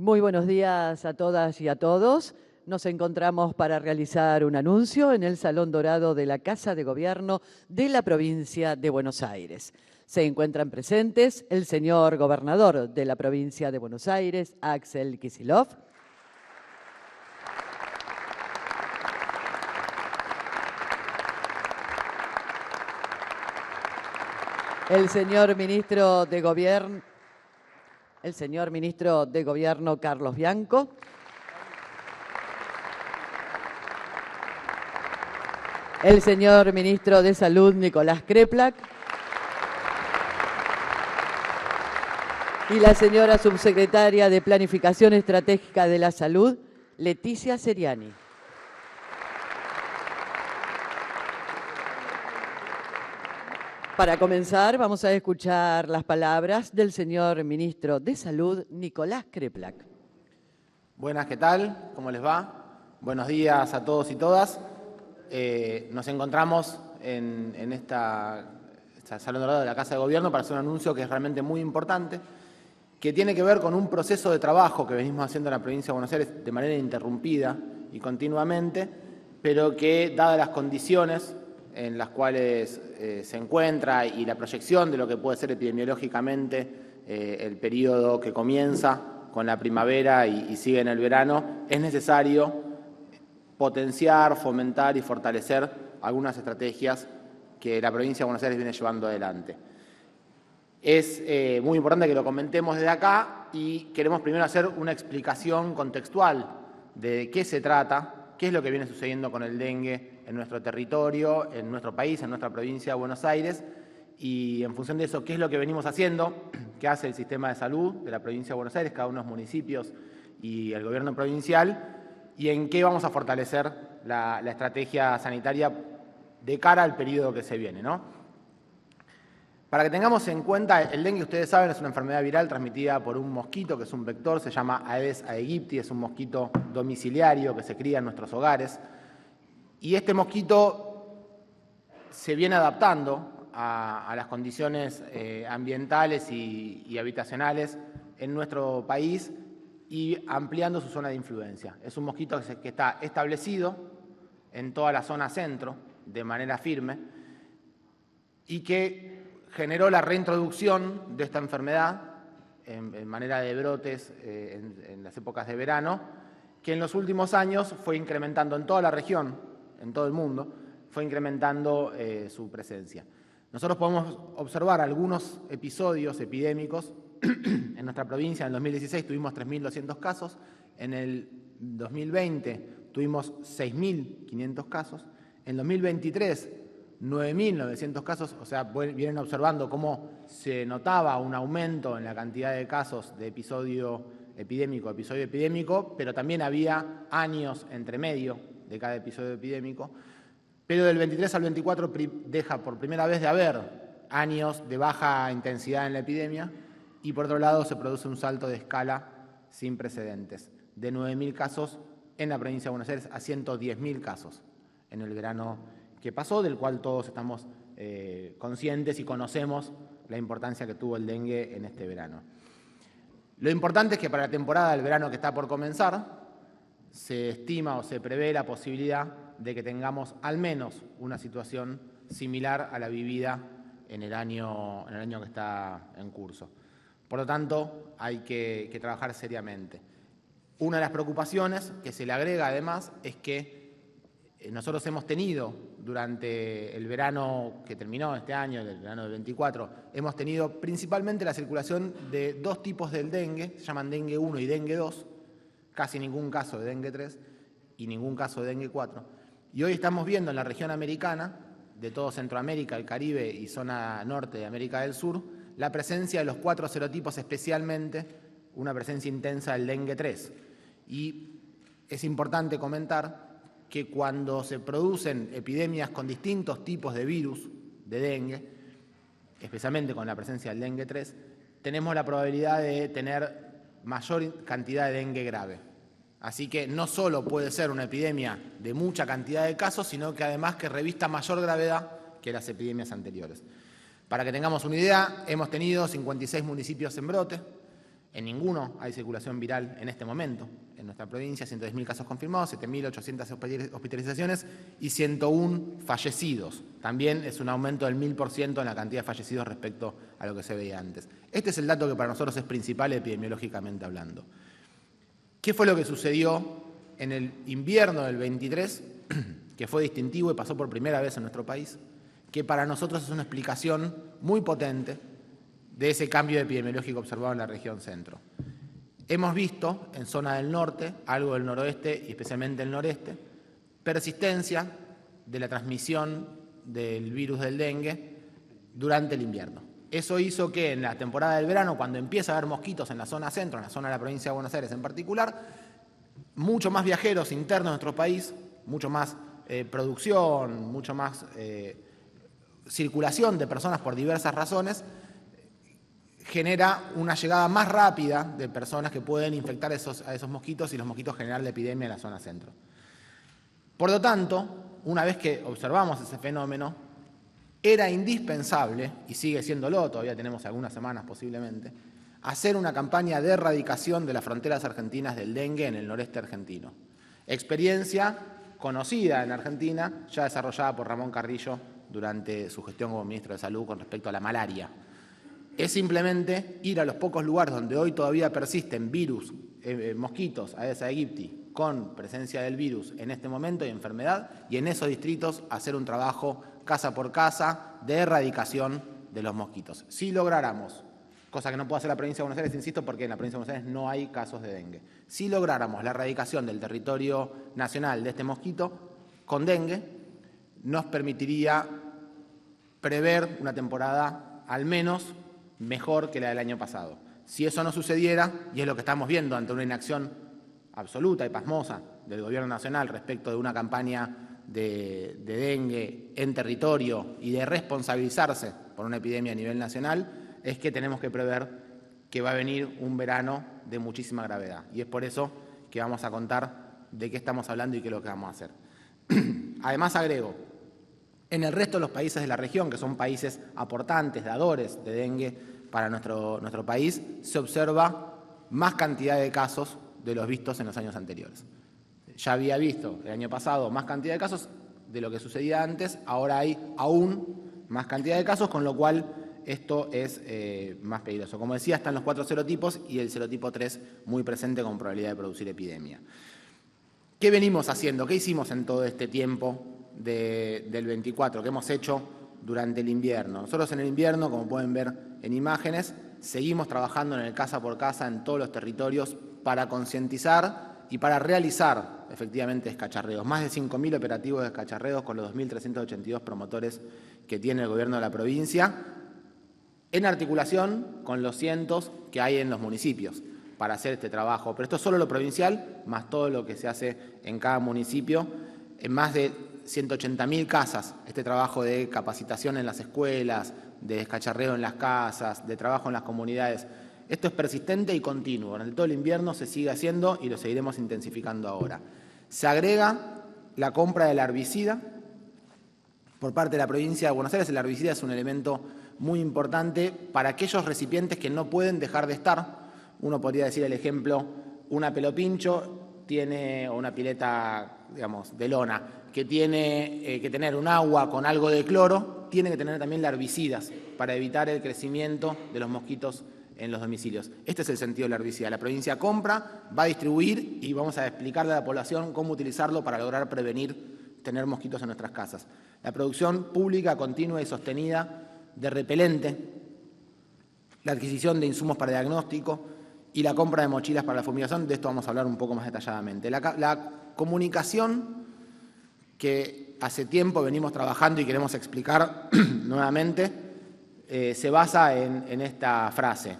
Muy buenos días a todas y a todos. Nos encontramos para realizar un anuncio en el Salón Dorado de la Casa de Gobierno de la provincia de Buenos Aires. Se encuentran presentes el señor gobernador de la provincia de Buenos Aires, Axel Kicillof, el señor ministro de Gobierno, Carlos Bianco, el señor ministro de Salud, Nicolás Kreplak, y la señora subsecretaria de Planificación Estratégica de la Salud, Leticia Seriani. Para comenzar, vamos a escuchar las palabras del señor ministro de Salud, Nicolás Kreplak. Buenas, ¿qué tal? ¿Cómo les va? Buenos días a todos y todas. Nos encontramos en esta Salón Dorado de la Casa de Gobierno para hacer un anuncio que es realmente muy importante, que tiene que ver con un proceso de trabajo que venimos haciendo en la provincia de Buenos Aires de manera interrumpida y continuamente, pero que, dadas las condiciones en las cuales se encuentra y la proyección de lo que puede ser epidemiológicamente el periodo que comienza con la primavera y sigue en el verano, es necesario potenciar, fomentar y fortalecer algunas estrategias que la provincia de Buenos Aires viene llevando adelante. Es muy importante que lo comentemos desde acá y queremos primero hacer una explicación contextual de qué se trata, qué es lo que viene sucediendo con el dengue en nuestro territorio, en nuestro país, en nuestra provincia de Buenos Aires, y en función de eso, qué es lo que venimos haciendo, qué hace el sistema de salud de la provincia de Buenos Aires, cada uno de los municipios y el gobierno provincial, y en qué vamos a fortalecer la estrategia sanitaria de cara al periodo que se viene, ¿no? Para que tengamos en cuenta, el dengue, ustedes saben, es una enfermedad viral transmitida por un mosquito, que es un vector, se llama Aedes aegypti, es un mosquito domiciliario que se cría en nuestros hogares. Y este mosquito se viene adaptando a las condiciones ambientales y habitacionales en nuestro país y ampliando su zona de influencia. Es un mosquito que está establecido en toda la zona centro de manera firme y que generó la reintroducción de esta enfermedad en manera de brotes en las épocas de verano, que en los últimos años fue incrementando en toda la región, en todo el mundo, fue incrementando su presencia. Nosotros podemos observar algunos episodios epidémicos. En nuestra provincia, en el 2016, tuvimos 3.200 casos, en el 2020 tuvimos 6.500 casos, en 2023 9.900 casos, o sea, vienen observando cómo se notaba un aumento en la cantidad de casos de episodio epidémico, pero también había años entre medio de cada episodio epidémico. Pero del 23 al 24 deja por primera vez de haber años de baja intensidad en la epidemia y por otro lado se produce un salto de escala sin precedentes, de 9.000 casos en la provincia de Buenos Aires a 110.000 casos en el verano que pasó, del cual todos estamos conscientes y conocemos la importancia que tuvo el dengue en este verano. Lo importante es que para la temporada del verano que está por comenzar, se estima o se prevé la posibilidad de que tengamos al menos una situación similar a la vivida en el año que está en curso. Por lo tanto, hay que trabajar seriamente. Una de las preocupaciones que se le agrega además es que nosotros hemos tenido durante el verano que terminó este año, el verano del 24, hemos tenido principalmente la circulación de dos tipos del dengue, se llaman dengue 1 y dengue 2, casi ningún caso de dengue 3 y ningún caso de dengue 4. Y hoy estamos viendo en la región americana, de todo Centroamérica, el Caribe y zona norte de América del Sur, la presencia de los 4 serotipos, especialmente una presencia intensa del dengue 3. Y es importante comentar que cuando se producen epidemias con distintos tipos de virus de dengue, especialmente con la presencia del dengue 3, tenemos la probabilidad de tener mayor cantidad de dengue grave. Así que no solo puede ser una epidemia de mucha cantidad de casos, sino que además que revista mayor gravedad que las epidemias anteriores. Para que tengamos una idea, hemos tenido 56 municipios en brote, En ninguno hay circulación viral en este momento. En nuestra provincia, 110.000 casos confirmados, 7.800 hospitalizaciones y 101 fallecidos. También es un aumento del 1000% en la cantidad de fallecidos respecto a lo que se veía antes. Este es el dato que para nosotros es principal epidemiológicamente hablando. ¿Qué fue lo que sucedió en el invierno del 23, que fue distintivo y pasó por primera vez en nuestro país? Que para nosotros es una explicación muy potente de ese cambio epidemiológico observado en la región centro. Hemos visto en zona del norte, algo del noroeste y especialmente el noreste, persistencia de la transmisión del virus del dengue durante el invierno. Eso hizo que en la temporada del verano, cuando empieza a haber mosquitos en la zona centro, en la zona de la provincia de Buenos Aires en particular, mucho más viajeros internos a nuestro país, mucho más producción, mucho más circulación de personas por diversas razones, genera una llegada más rápida de personas que pueden infectar a esos mosquitos y los mosquitos generar la epidemia en la zona centro. Por lo tanto, una vez que observamos ese fenómeno, era indispensable, y sigue siéndolo, todavía tenemos algunas semanas posiblemente, hacer una campaña de erradicación de las fronteras argentinas del dengue en el noreste argentino. Experiencia conocida en Argentina, ya desarrollada por Ramón Carrillo durante su gestión como ministro de Salud con respecto a la malaria. Es simplemente ir a los pocos lugares donde hoy todavía persisten virus, mosquitos, Aedes aegypti, con presencia del virus en este momento y enfermedad, y en esos distritos hacer un trabajo casa por casa de erradicación de los mosquitos. Si lográramos, cosa que no puede hacer la provincia de Buenos Aires, insisto, porque en la provincia de Buenos Aires no hay casos de dengue, si lográramos la erradicación del territorio nacional de este mosquito con dengue, nos permitiría prever una temporada al menos mejor que la del año pasado. Si eso no sucediera, y es lo que estamos viendo ante una inacción absoluta y pasmosa del Gobierno Nacional respecto de una campaña de dengue en territorio y de responsabilizarse por una epidemia a nivel nacional, es que tenemos que prever que va a venir un verano de muchísima gravedad. Y es por eso que vamos a contar de qué estamos hablando y qué es lo que vamos a hacer. Además, agrego, en el resto de los países de la región, que son países aportantes, dadores de dengue para nuestro país, se observa más cantidad de casos de los vistos en los años anteriores. Ya había visto el año pasado más cantidad de casos de lo que sucedía antes, ahora hay aún más cantidad de casos, con lo cual esto es más peligroso. Como decía, están los 4 serotipos y el serotipo 3 muy presente con probabilidad de producir epidemia. ¿Qué venimos haciendo? ¿Qué hicimos en todo este tiempo del 24? ¿Qué hemos hecho durante el invierno? Nosotros en el invierno, como pueden ver en imágenes, seguimos trabajando en el casa por casa en todos los territorios para concientizar y para realizar efectivamente descacharreos. Más de 5.000 operativos de descacharreos con los 2.382 promotores que tiene el gobierno de la provincia, en articulación con los cientos que hay en los municipios para hacer este trabajo. Pero esto es solo lo provincial, más todo lo que se hace en cada municipio, en más de 180.000 casas, este trabajo de capacitación en las escuelas, de descacharreo en las casas, de trabajo en las comunidades. Esto es persistente y continuo. Durante todo el invierno se sigue haciendo y lo seguiremos intensificando ahora. Se agrega la compra del herbicida por parte de la provincia de Buenos Aires. El herbicida es un elemento muy importante para aquellos recipientes que no pueden dejar de estar. Uno podría decir el ejemplo, una pelopincho tiene, o una pileta, digamos, de lona, que tiene que tener un agua con algo de cloro, tiene que tener también herbicidas para evitar el crecimiento de los mosquitos en los domicilios. Este es el sentido del herbicida. La provincia compra, va a distribuir y vamos a explicarle a la población cómo utilizarlo para lograr prevenir tener mosquitos en nuestras casas. La producción pública continua y sostenida de repelente, la adquisición de insumos para diagnóstico y la compra de mochilas para la fumigación. De esto vamos a hablar un poco más detalladamente. La comunicación que hace tiempo venimos trabajando y queremos explicar nuevamente, se basa en esta frase: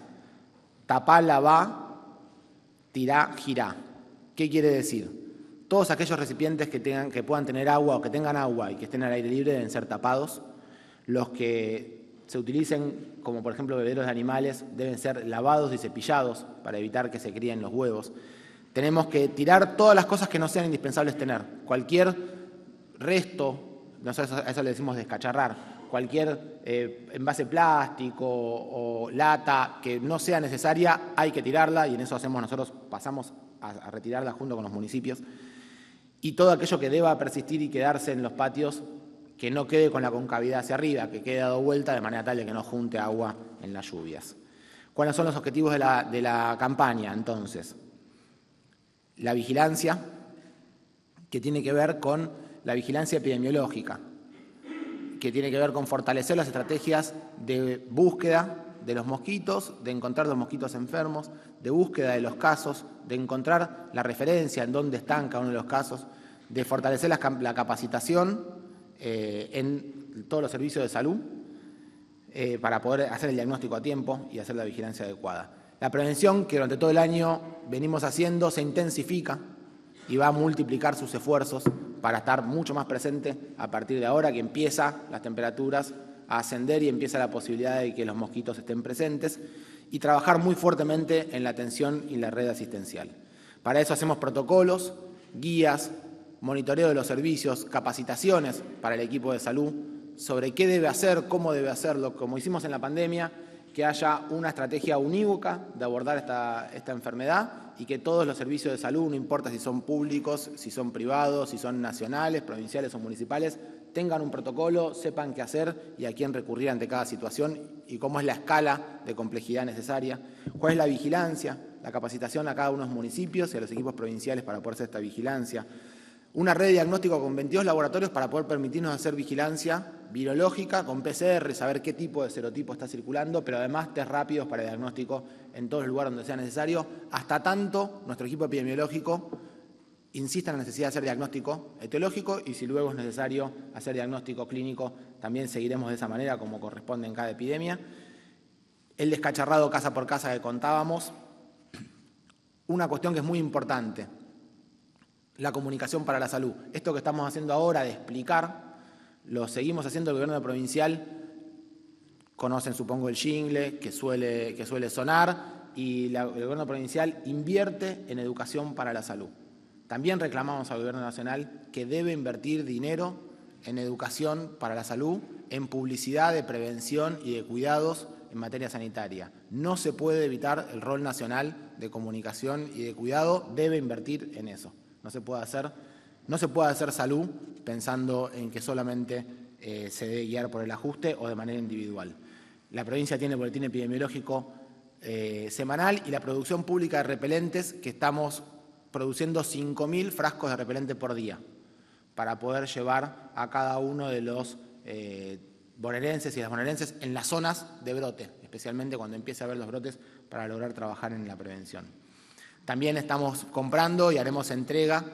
tapá, lavá, tirá, girá. ¿Qué quiere decir? Todos aquellos recipientes que puedan tener agua o que tengan agua y que estén al aire libre deben ser tapados. Los que se utilicen, como por ejemplo bebederos de animales, deben ser lavados y cepillados para evitar que se críen los huevos. Tenemos que tirar todas las cosas que no sean indispensables tener. Cualquier resto, nosotros a eso le decimos descacharrar, cualquier envase plástico o lata que no sea necesaria, hay que tirarla, y en eso nosotros pasamos a retirarla junto con los municipios. Y todo aquello que deba persistir y quedarse en los patios, que no quede con la concavidad hacia arriba, que quede dado vuelta de manera tal de que no junte agua en las lluvias. ¿Cuáles son los objetivos de la campaña, entonces? La vigilancia, que tiene que ver con la vigilancia epidemiológica, que tiene que ver con fortalecer las estrategias de búsqueda de los mosquitos, de encontrar los mosquitos enfermos, de búsqueda de los casos, de encontrar la referencia en dónde están cada uno de los casos, de fortalecer la capacitación en todos los servicios de salud para poder hacer el diagnóstico a tiempo y hacer la vigilancia adecuada. La prevención, que durante todo el año venimos haciendo, se intensifica y va a multiplicar sus esfuerzos para estar mucho más presente a partir de ahora que empieza las temperaturas a ascender y empieza la posibilidad de que los mosquitos estén presentes, y trabajar muy fuertemente en la atención y la red asistencial. Para eso hacemos protocolos, guías, monitoreo de los servicios, capacitaciones para el equipo de salud sobre qué debe hacer, cómo debe hacerlo, como hicimos en la pandemia, que haya una estrategia unívoca de abordar esta enfermedad y que todos los servicios de salud, no importa si son públicos, si son privados, si son nacionales, provinciales o municipales, tengan un protocolo, sepan qué hacer y a quién recurrir ante cada situación y cómo es la escala de complejidad necesaria, cuál es la vigilancia, la capacitación a cada uno de los municipios y a los equipos provinciales para poder hacer esta vigilancia. Una red de diagnóstico con 22 laboratorios para poder permitirnos hacer vigilancia virológica con PCR, saber qué tipo de serotipo está circulando, pero además test rápidos para el diagnóstico en todos los lugares donde sea necesario, hasta tanto nuestro equipo epidemiológico insista en la necesidad de hacer diagnóstico etiológico, y si luego es necesario hacer diagnóstico clínico, también seguiremos de esa manera como corresponde en cada epidemia. El descacharrado casa por casa que contábamos. Una cuestión que es muy importante: la comunicación para la salud. Esto que estamos haciendo ahora de explicar, lo seguimos haciendo el gobierno provincial. Conocen, supongo, el jingle que suele sonar, y el gobierno provincial invierte en educación para la salud. También reclamamos al gobierno nacional que debe invertir dinero en educación para la salud, en publicidad de prevención y de cuidados en materia sanitaria. No se puede evitar el rol nacional de comunicación y de cuidado, debe invertir en eso. No se puede hacer salud pensando en que solamente se debe guiar por el ajuste o de manera individual. La provincia tiene boletín epidemiológico semanal y la producción pública de repelentes, que estamos produciendo 5.000 frascos de repelente por día para poder llevar a cada uno de los bonaerenses y las bonaerenses en las zonas de brote, especialmente cuando empiece a haber los brotes, para lograr trabajar en la prevención. También estamos comprando y haremos entrega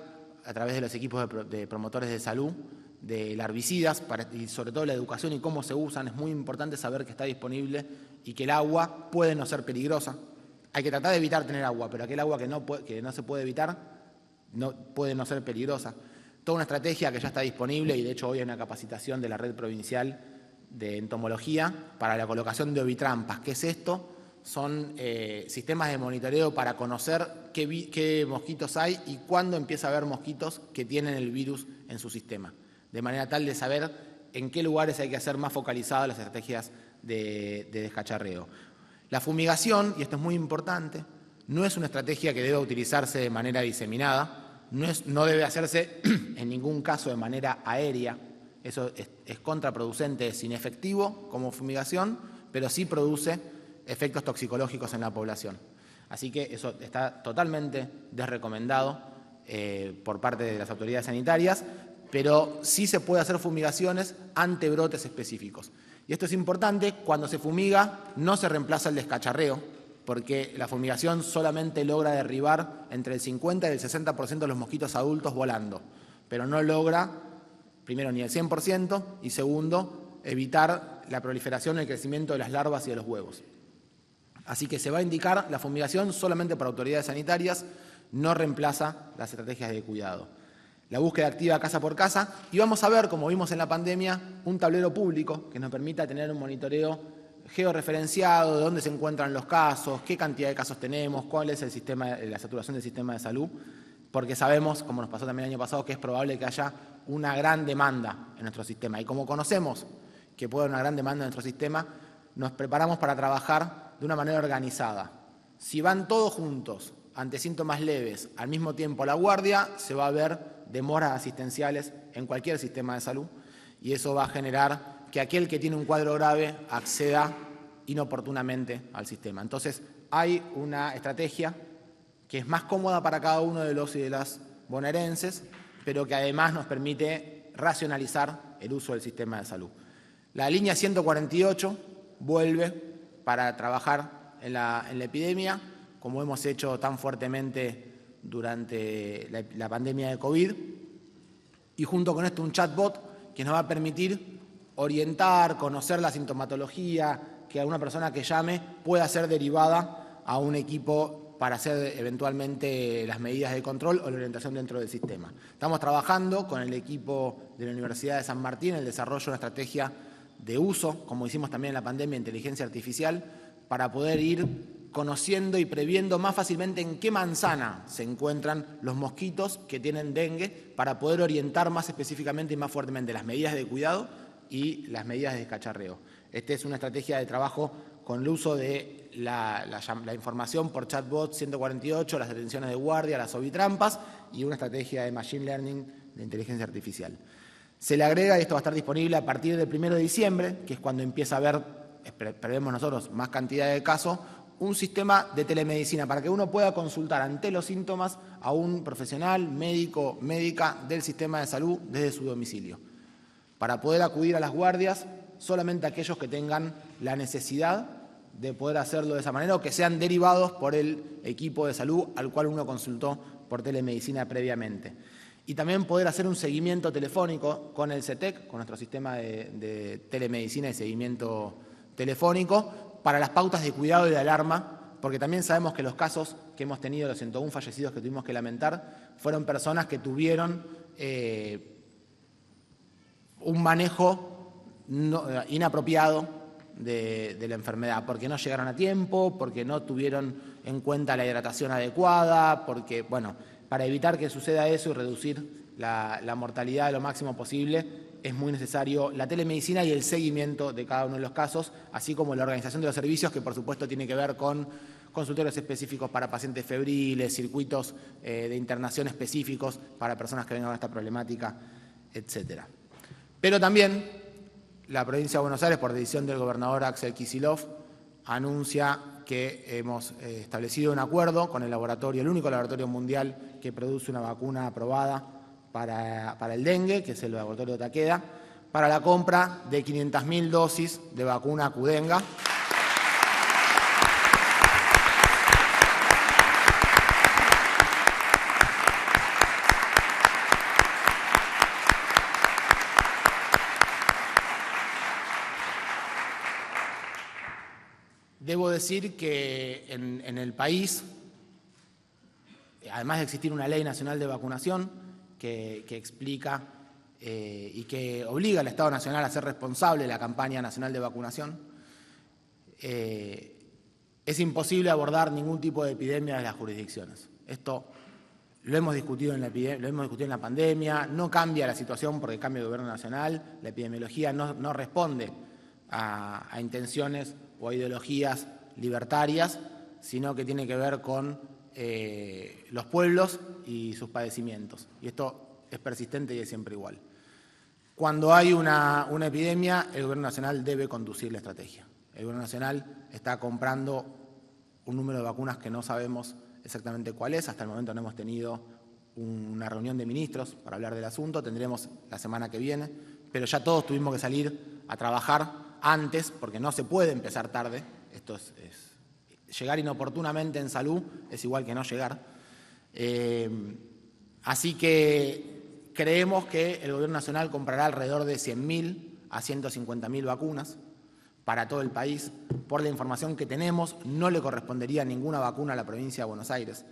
a través de los equipos de promotores de salud de herbicidas y sobre todo la educación y cómo se usan. Es muy importante saber que está disponible y que el agua puede no ser peligrosa. Hay que tratar de evitar tener agua, pero aquel agua que no se puede evitar puede no ser peligrosa. Toda una estrategia que ya está disponible, y de hecho hoy hay una capacitación de la red provincial de entomología para la colocación de ovitrampas. ¿Qué es esto? Son sistemas de monitoreo para conocer qué mosquitos hay y cuándo empieza a haber mosquitos que tienen el virus en su sistema, de manera tal de saber en qué lugares hay que hacer más focalizadas las estrategias de descacharreo. La fumigación, y esto es muy importante, no es una estrategia que deba utilizarse de manera diseminada, no debe hacerse en ningún caso de manera aérea. Eso es contraproducente, es inefectivo como fumigación, pero sí produce efectos toxicológicos en la población. Así que eso está totalmente desrecomendado por parte de las autoridades sanitarias, pero sí se puede hacer fumigaciones ante brotes específicos. Y esto es importante: cuando se fumiga no se reemplaza el descacharreo, porque la fumigación solamente logra derribar entre el 50 y el 60% de los mosquitos adultos volando, pero no logra, primero, ni el 100%, y segundo, evitar la proliferación y el crecimiento de las larvas y de los huevos. Así que se va a indicar la fumigación solamente para autoridades sanitarias, no reemplaza las estrategias de cuidado. La búsqueda activa casa por casa, y vamos a ver, como vimos en la pandemia, un tablero público que nos permita tener un monitoreo georreferenciado de dónde se encuentran los casos, qué cantidad de casos tenemos, cuál es la saturación del sistema de salud, porque sabemos, como nos pasó también el año pasado, que es probable que haya una gran demanda en nuestro sistema. Y como conocemos que puede haber una gran demanda en nuestro sistema, nos preparamos para trabajar de una manera organizada. Si van todos juntos ante síntomas leves al mismo tiempo a la guardia, se va a ver demoras asistenciales en cualquier sistema de salud y eso va a generar que aquel que tiene un cuadro grave acceda inoportunamente al sistema. Entonces, hay una estrategia que es más cómoda para cada uno de los y de las bonaerenses, pero que además nos permite racionalizar el uso del sistema de salud. La línea 148 vuelve para trabajar en la epidemia, como hemos hecho tan fuertemente durante la pandemia de COVID, y junto con esto un chatbot que nos va a permitir orientar, conocer la sintomatología, que alguna persona que llame pueda ser derivada a un equipo para hacer eventualmente las medidas de control o la orientación dentro del sistema. Estamos trabajando con el equipo de la Universidad de San Martín en el desarrollo de una estrategia de uso, como hicimos también en la pandemia, de inteligencia artificial, para poder ir conociendo y previendo más fácilmente en qué manzana se encuentran los mosquitos que tienen dengue, para poder orientar más específicamente y más fuertemente las medidas de cuidado y las medidas de descacharreo. Esta es una estrategia de trabajo con el uso de la información por chatbot 148, las detenciones de guardia, las ovitrampas y una estrategia de machine learning de inteligencia artificial. Se le agrega, y esto va a estar disponible a partir del 1 de diciembre, que es cuando empieza a haber, prevemos nosotros, más cantidad de casos, un sistema de telemedicina para que uno pueda consultar ante los síntomas a un profesional, médico, médica del sistema de salud desde su domicilio. Para poder acudir a las guardias, solamente aquellos que tengan la necesidad de poder hacerlo de esa manera o que sean derivados por el equipo de salud al cual uno consultó por telemedicina previamente. Y también poder hacer un seguimiento telefónico con el CETEC, con nuestro sistema de telemedicina y seguimiento telefónico, para las pautas de cuidado y de alarma, porque también sabemos que los casos que hemos tenido, los 101 fallecidos que tuvimos que lamentar, fueron personas que tuvieron un manejo inapropiado de la enfermedad, porque no llegaron a tiempo, porque no tuvieron en cuenta la hidratación adecuada, porque, bueno, para evitar que suceda eso y reducir la mortalidad lo máximo posible, es muy necesario la telemedicina y el seguimiento de cada uno de los casos, así como la organización de los servicios, que por supuesto tiene que ver con consultorios específicos para pacientes febriles, circuitos de internación específicos para personas que vengan con esta problemática, etcétera. Pero también la provincia de Buenos Aires, por decisión del gobernador Axel Kicillof, anuncia que hemos establecido un acuerdo con el laboratorio, el único laboratorio mundial que produce una vacuna aprobada para el dengue, que es el laboratorio Takeda, para la compra de 500.000 dosis de vacuna Qdenga. Debo decir que en el país, además de existir una ley nacional de vacunación que explica y que obliga al Estado Nacional a ser responsable de la campaña nacional de vacunación, es imposible abordar ningún tipo de epidemia de las jurisdicciones. Esto lo hemos discutido en la pandemia, no cambia la situación porque cambia el gobierno nacional, la epidemiología no responde a intenciones o a ideologías libertarias, sino que tiene que ver con los pueblos y sus padecimientos. Y esto es persistente y es siempre igual. Cuando hay una epidemia, el Gobierno Nacional debe conducir la estrategia. El Gobierno Nacional está comprando un número de vacunas que no sabemos exactamente cuál es. Hasta el momento no hemos tenido una reunión de ministros para hablar del asunto. Tendremos la semana que viene, pero ya todos tuvimos que salir a trabajar antes, porque no se puede empezar tarde. Esto es llegar inoportunamente en salud es igual que no llegar. Así que creemos que el Gobierno Nacional comprará alrededor de 100.000 a 150.000 vacunas para todo el país. Por la información que tenemos, no le correspondería ninguna vacuna a la provincia de Buenos Aires.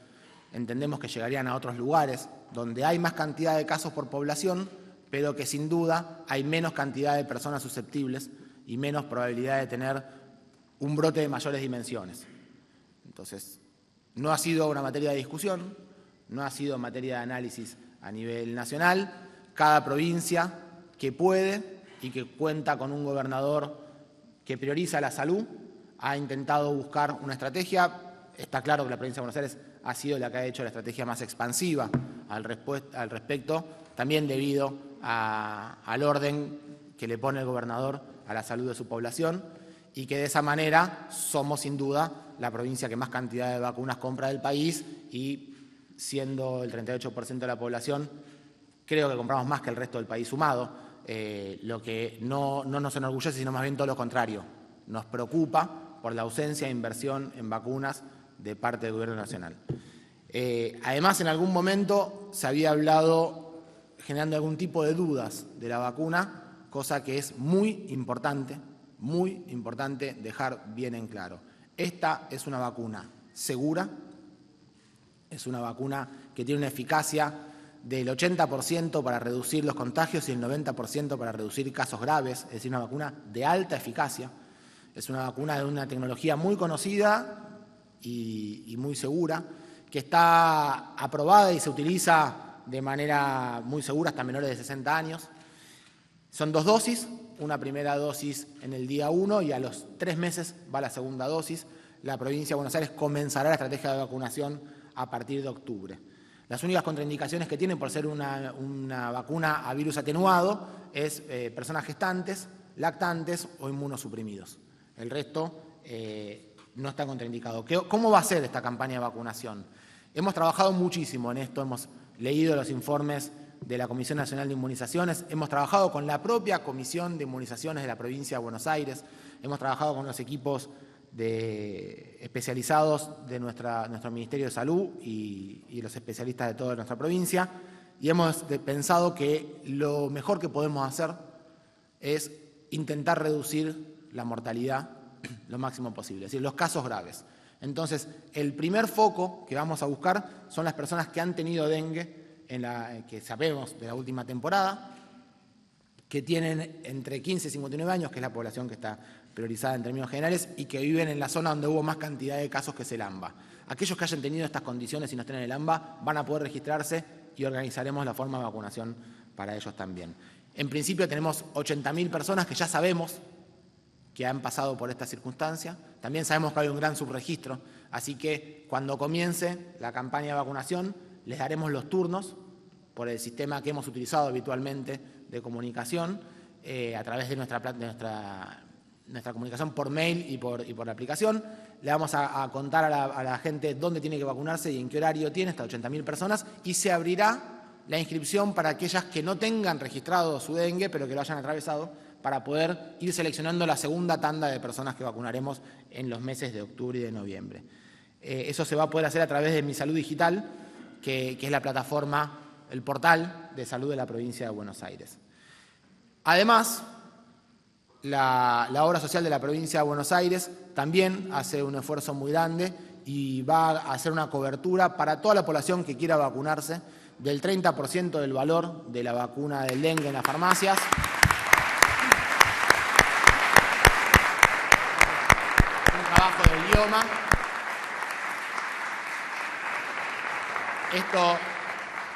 Entendemos que llegarían a otros lugares donde hay más cantidad de casos por población, pero que sin duda hay menos cantidad de personas susceptibles y menos probabilidad de tener un brote de mayores dimensiones. Entonces, no ha sido una materia de discusión, no ha sido materia de análisis a nivel nacional. Cada provincia que puede y que cuenta con un gobernador que prioriza la salud, ha intentado buscar una estrategia. Está claro que la provincia de Buenos Aires ha sido la que ha hecho la estrategia más expansiva al respecto, también debido al orden que le pone el gobernador a la salud de su población, y que de esa manera somos sin duda la provincia que más cantidad de vacunas compra del país, y siendo el 38% de la población, creo que compramos más que el resto del país sumado, lo que no nos enorgullece, sino más bien todo lo contrario. Nos preocupa por la ausencia de inversión en vacunas de parte del Gobierno Nacional. Además, en algún momento se había hablado generando algún tipo de dudas de la vacuna, cosa que es muy importante dejar bien en claro. Esta es una vacuna segura, es una vacuna que tiene una eficacia del 80% para reducir los contagios y el 90% para reducir casos graves, es decir, una vacuna de alta eficacia. Es una vacuna de una tecnología muy conocida y muy segura, que está aprobada y se utiliza de manera muy segura hasta menores de 60 años. Son 2 dosis, una primera dosis en el día 1 y a los 3 meses va la segunda dosis. La provincia de Buenos Aires comenzará la estrategia de vacunación a partir de octubre. Las únicas contraindicaciones que tienen por ser una vacuna a virus atenuado es personas gestantes, lactantes o inmunosuprimidos. El resto no está contraindicado. ¿Cómo va a ser esta campaña de vacunación? Hemos trabajado muchísimo en esto, hemos leído los informes de la Comisión Nacional de Inmunizaciones, hemos trabajado con la propia Comisión de Inmunizaciones de la provincia de Buenos Aires, hemos trabajado con los equipos especializados de nuestro Ministerio de Salud y los especialistas de toda nuestra provincia, y hemos pensado que lo mejor que podemos hacer es intentar reducir la mortalidad lo máximo posible, es decir, los casos graves. Entonces, el primer foco que vamos a buscar son las personas que han tenido dengue, que sabemos de la última temporada, que tienen entre 15 y 59 años, que es la población que está priorizada en términos generales, y que viven en la zona donde hubo más cantidad de casos que es el AMBA. Aquellos que hayan tenido estas condiciones y no estén en el AMBA van a poder registrarse y organizaremos la forma de vacunación para ellos también. En principio tenemos 80.000 personas que ya sabemos que han pasado por esta circunstancia. También sabemos que hay un gran subregistro, así que cuando comience la campaña de vacunación les daremos los turnos por el sistema que hemos utilizado habitualmente de comunicación, a través de nuestra comunicación por mail y por la aplicación. Le vamos a contar a la gente dónde tiene que vacunarse y en qué horario tiene, hasta 80.000 personas, y se abrirá la inscripción para aquellas que no tengan registrado su dengue, pero que lo hayan atravesado, para poder ir seleccionando la segunda tanda de personas que vacunaremos en los meses de octubre y de noviembre. Eso se va a poder hacer a través de Mi Salud Digital, que es la plataforma, el portal de salud de la provincia de Buenos Aires. Además, la obra social de la provincia de Buenos Aires también hace un esfuerzo muy grande y va a hacer una cobertura para toda la población que quiera vacunarse del 30% del valor de la vacuna del dengue en las farmacias. Del idioma. Esto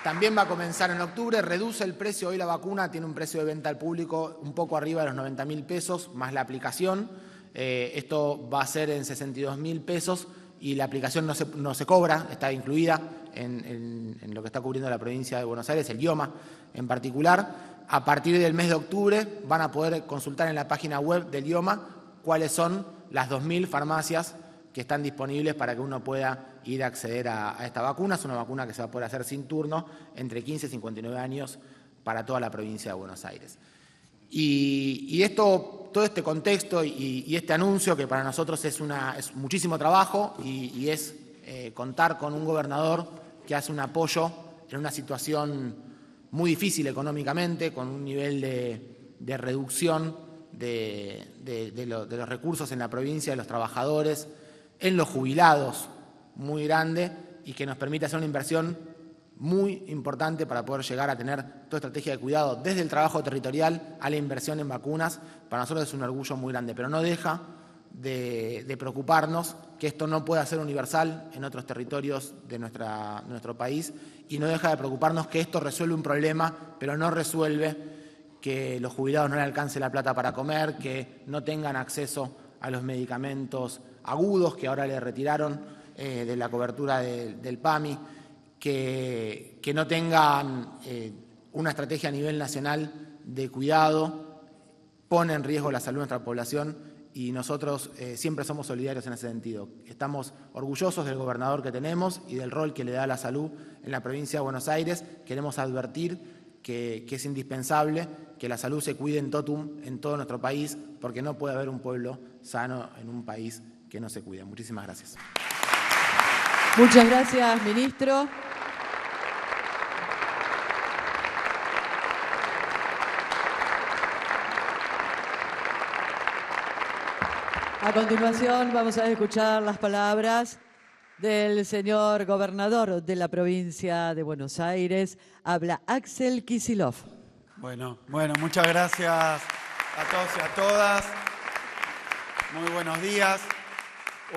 también va a comenzar en octubre, reduce el precio. Hoy la vacuna tiene un precio de venta al público un poco arriba de los 90.000 pesos, más la aplicación. Esto va a ser en 62.000 pesos y la aplicación no se cobra, está incluida en lo que está cubriendo la provincia de Buenos Aires, el IOMA en particular. A partir del mes de octubre van a poder consultar en la página web del IOMA cuáles son las 2.000 farmacias que están disponibles para que uno pueda ir a acceder a esta vacuna. Es una vacuna que se va a poder hacer sin turno entre 15 y 59 años para toda la provincia de Buenos Aires. Y todo este contexto y este anuncio, que para nosotros es muchísimo trabajo y es contar con un gobernador que hace un apoyo en una situación muy difícil económicamente, con un nivel de reducción de los recursos en la provincia, de los trabajadores, en los jubilados, muy grande, y que nos permite hacer una inversión muy importante para poder llegar a tener toda estrategia de cuidado, desde el trabajo territorial a la inversión en vacunas. Para nosotros es un orgullo muy grande, pero no deja de preocuparnos que esto no pueda ser universal en otros territorios de nuestro país, y no deja de preocuparnos que esto resuelve un problema, pero no resuelve que los jubilados no le alcance la plata para comer, que no tengan acceso a los medicamentos agudos que ahora le retiraron de la cobertura del PAMI, que no tengan una estrategia a nivel nacional de cuidado, pone en riesgo la salud de nuestra población y nosotros siempre somos solidarios en ese sentido. Estamos orgullosos del gobernador que tenemos y del rol que le da a la salud en la provincia de Buenos Aires. Queremos advertir que es indispensable que la salud se cuide en totum en todo nuestro país, porque no puede haber un pueblo sano en un país que no se cuida. Muchísimas gracias. Muchas gracias, ministro. A continuación vamos a escuchar las palabras del señor gobernador de la provincia de Buenos Aires. Habla Axel Kicillof. Bueno, muchas gracias a todos y a todas. Muy buenos días.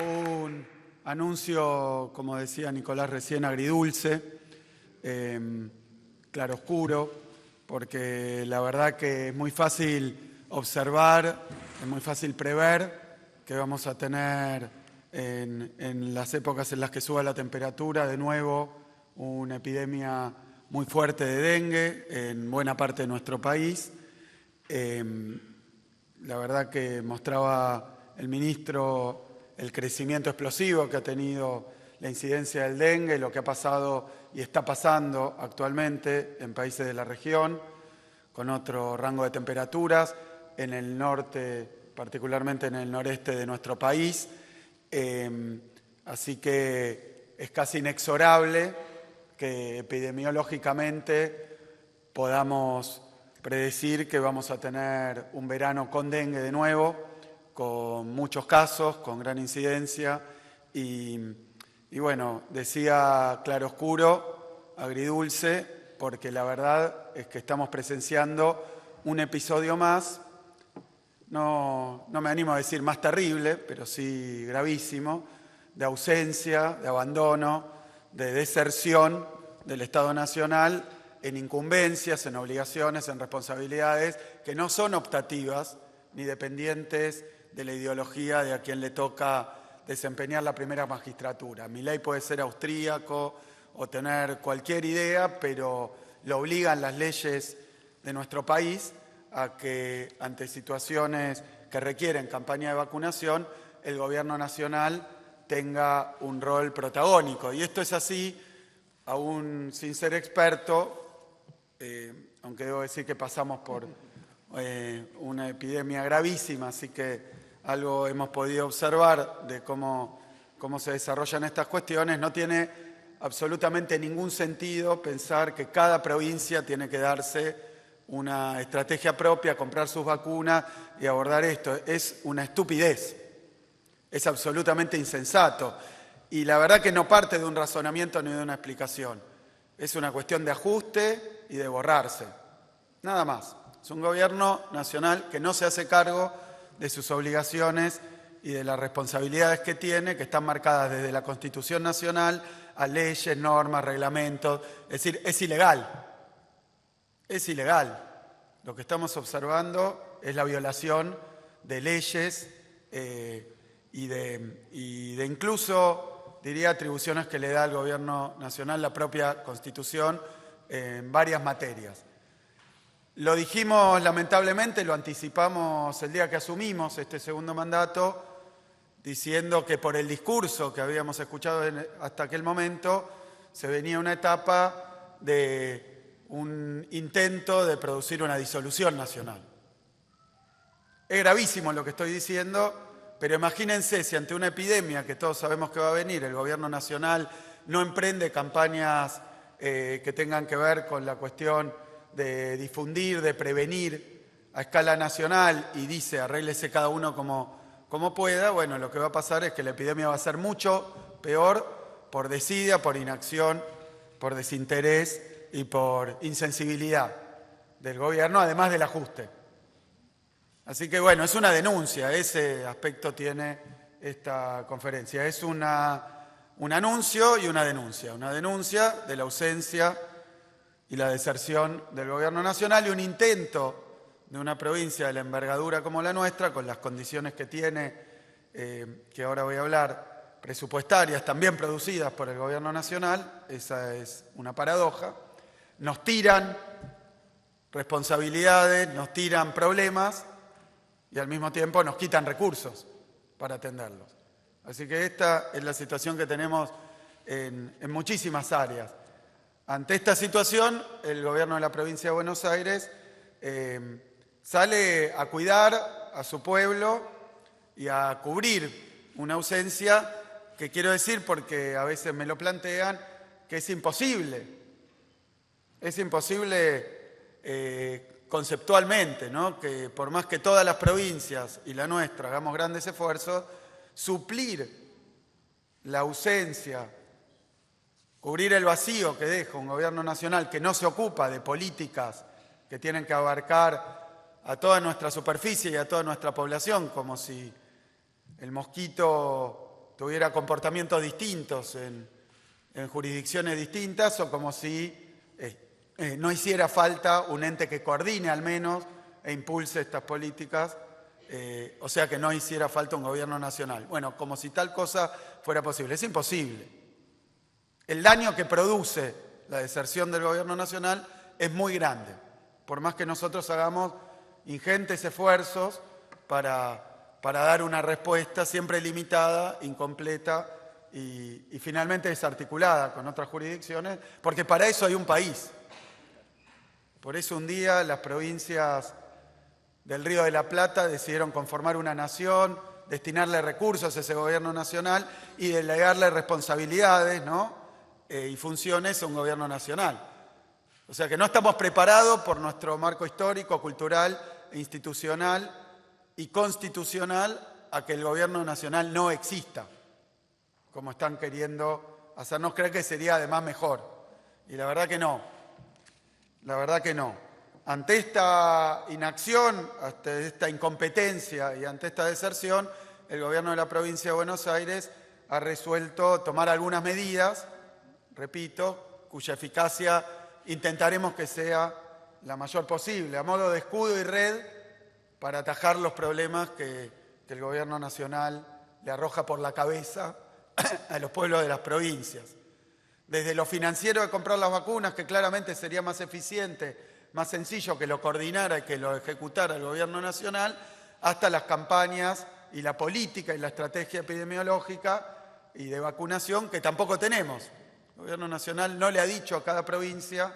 Un anuncio, como decía Nicolás recién, agridulce, claroscuro, porque la verdad que es muy fácil observar, es muy fácil prever que vamos a tener en las épocas en las que suba la temperatura de nuevo una epidemia muy fuerte de dengue en buena parte de nuestro país. La verdad que mostraba el ministro el crecimiento explosivo que ha tenido la incidencia del dengue, lo que ha pasado y está pasando actualmente en países de la región, con otro rango de temperaturas, en el norte, particularmente en el noreste de nuestro país. Así que es casi inexorable que epidemiológicamente podamos predecir que vamos a tener un verano con dengue de nuevo, con muchos casos, con gran incidencia y bueno, decía claroscuro, agridulce, porque la verdad es que estamos presenciando un episodio más, no me animo a decir más terrible, pero sí gravísimo, de ausencia, de abandono, de deserción del Estado Nacional en incumbencias, en obligaciones, en responsabilidades que no son optativas ni dependientes de la ideología de a quien le toca desempeñar la primera magistratura. Milei puede ser austríaco o tener cualquier idea, pero lo obligan las leyes de nuestro país a que ante situaciones que requieren campaña de vacunación, el Gobierno Nacional tenga un rol protagónico. Y esto es así, aún sin ser experto, aunque debo decir que pasamos por una epidemia gravísima, así que algo hemos podido observar de cómo se desarrollan estas cuestiones. No tiene absolutamente ningún sentido pensar que cada provincia tiene que darse una estrategia propia, comprar sus vacunas y abordar esto. Es una estupidez, es absolutamente insensato. Y la verdad que no parte de un razonamiento ni de una explicación. Es una cuestión de ajuste y de borrarse. Nada más. Es un gobierno nacional que no se hace cargo de sus obligaciones y de las responsabilidades que tiene, que están marcadas desde la Constitución Nacional a leyes, normas, reglamentos. Es decir, es ilegal. Es ilegal. Lo que estamos observando es la violación de leyes y de incluso, diría, atribuciones que le da al Gobierno Nacional la propia Constitución en varias materias. Lo dijimos lamentablemente, lo anticipamos el día que asumimos este segundo mandato, diciendo que por el discurso que habíamos escuchado hasta aquel momento se venía una etapa de un intento de producir una disolución nacional. Es gravísimo lo que estoy diciendo, pero imagínense si ante una epidemia que todos sabemos que va a venir, el Gobierno Nacional no emprende campañas que tengan que ver con la cuestión de difundir, de prevenir a escala nacional y dice arréglese cada uno como pueda. Bueno, lo que va a pasar es que la epidemia va a ser mucho peor por desidia, por inacción, por desinterés y por insensibilidad del gobierno, además del ajuste. Así que bueno, es una denuncia, ese aspecto tiene esta conferencia. Es un anuncio y una denuncia de la ausencia y la deserción del Gobierno Nacional y un intento de una provincia de la envergadura como la nuestra, con las condiciones que tiene, que ahora voy a hablar, presupuestarias, también producidas por el Gobierno Nacional, esa es una paradoja, nos tiran responsabilidades, nos tiran problemas y al mismo tiempo nos quitan recursos para atenderlos. Así que esta es la situación que tenemos en muchísimas áreas. Ante esta situación, el Gobierno de la Provincia de Buenos Aires sale a cuidar a su pueblo y a cubrir una ausencia que quiero decir, porque a veces me lo plantean, que es imposible. Es imposible conceptualmente, ¿no? Que por más que todas las provincias y la nuestra hagamos grandes esfuerzos, suplir la ausencia, cubrir el vacío que deja un gobierno nacional que no se ocupa de políticas que tienen que abarcar a toda nuestra superficie y a toda nuestra población, como si el mosquito tuviera comportamientos distintos en jurisdicciones distintas, o como si no hiciera falta un ente que coordine al menos e impulse estas políticas, o sea que no hiciera falta un gobierno nacional. Bueno, como si tal cosa fuera posible. Es imposible. El daño que produce la deserción del gobierno nacional es muy grande, por más que nosotros hagamos ingentes esfuerzos para dar una respuesta siempre limitada, incompleta y finalmente desarticulada con otras jurisdicciones, porque para eso hay un país. Por eso un día las provincias del Río de la Plata decidieron conformar una nación, destinarle recursos a ese gobierno nacional y delegarle responsabilidades, ¿no? Y funciones a un gobierno nacional. O sea que no estamos preparados por nuestro marco histórico, cultural, institucional y constitucional a que el gobierno nacional no exista, como están queriendo hacernos creer que sería además mejor. Y la verdad que no. La verdad que no. Ante esta inacción, ante esta incompetencia y ante esta deserción, el Gobierno de la Provincia de Buenos Aires ha resuelto tomar algunas medidas, repito, cuya eficacia intentaremos que sea la mayor posible, a modo de escudo y red para atajar los problemas que el Gobierno Nacional le arroja por la cabeza a los pueblos de las provincias. Desde lo financiero de comprar las vacunas, que claramente sería más eficiente, más sencillo que lo coordinara y que lo ejecutara el Gobierno Nacional, hasta las campañas y la política y la estrategia epidemiológica y de vacunación que tampoco tenemos. El Gobierno Nacional no le ha dicho a cada provincia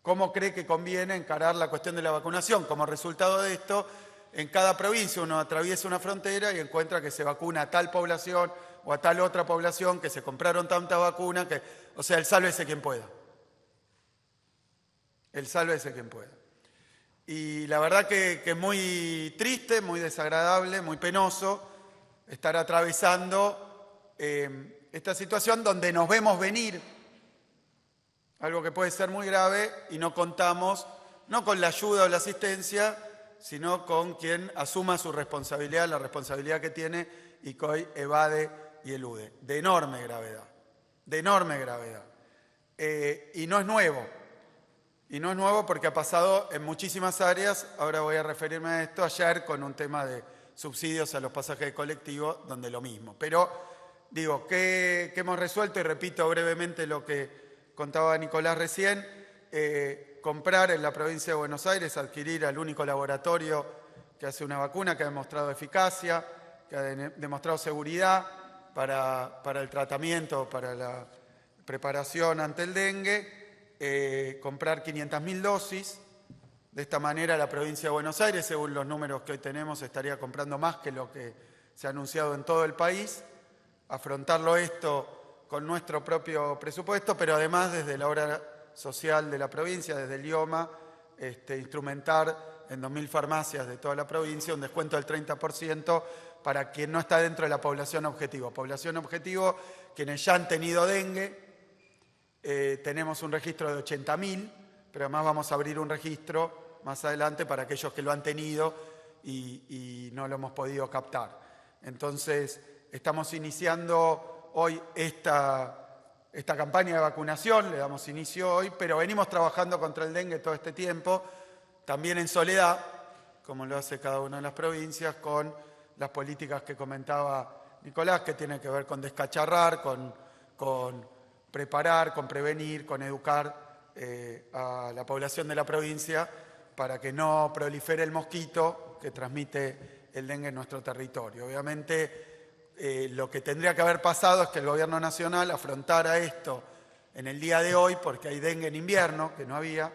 cómo cree que conviene encarar la cuestión de la vacunación. Como resultado de esto, en cada provincia uno atraviesa una frontera y encuentra que se vacuna a tal población o a tal otra población, que se compraron tanta vacuna, o sea, el sálvese quien pueda. El sálvese quien pueda. Y la verdad que es muy triste, muy desagradable, muy penoso estar atravesando esta situación donde nos vemos venir algo que puede ser muy grave y no contamos, no con la ayuda o la asistencia, sino con quien asuma su responsabilidad, la responsabilidad que tiene y que hoy evade y elude. De enorme gravedad, de enorme gravedad. Y no es nuevo. Y no es nuevo porque ha pasado en muchísimas áreas. Ahora voy a referirme a esto ayer con un tema de subsidios a los pasajes de colectivo, donde lo mismo. Pero digo, ¿qué hemos resuelto? Y repito brevemente lo que contaba Nicolás recién. Comprar en la provincia de Buenos Aires, adquirir al único laboratorio que hace una vacuna que ha demostrado eficacia, que ha demostrado seguridad para el tratamiento, para la preparación ante el dengue. Comprar 500.000 dosis. De esta manera la provincia de Buenos Aires, según los números que hoy tenemos, estaría comprando más que lo que se ha anunciado en todo el país. Afrontarlo esto con nuestro propio presupuesto, pero además desde la obra social de la provincia, desde el IOMA, instrumentar en 2.000 farmacias de toda la provincia un descuento del 30% para quien no está dentro de la población objetivo. Población objetivo, quienes ya han tenido dengue. Tenemos un registro de 80.000, pero además vamos a abrir un registro más adelante para aquellos que lo han tenido y no lo hemos podido captar. Entonces, estamos iniciando hoy esta campaña de vacunación, le damos inicio hoy, pero venimos trabajando contra el dengue todo este tiempo. también en soledad, como lo hace cada una de las provincias, con las políticas que comentaba Nicolás, que tienen que ver con descacharrar, con preparar, con prevenir, con educar a la población de la provincia para que no prolifere el mosquito que transmite el dengue en nuestro territorio. Obviamente, lo que tendría que haber pasado es que el Gobierno Nacional afrontara esto en el día de hoy, porque hay dengue en invierno, que no había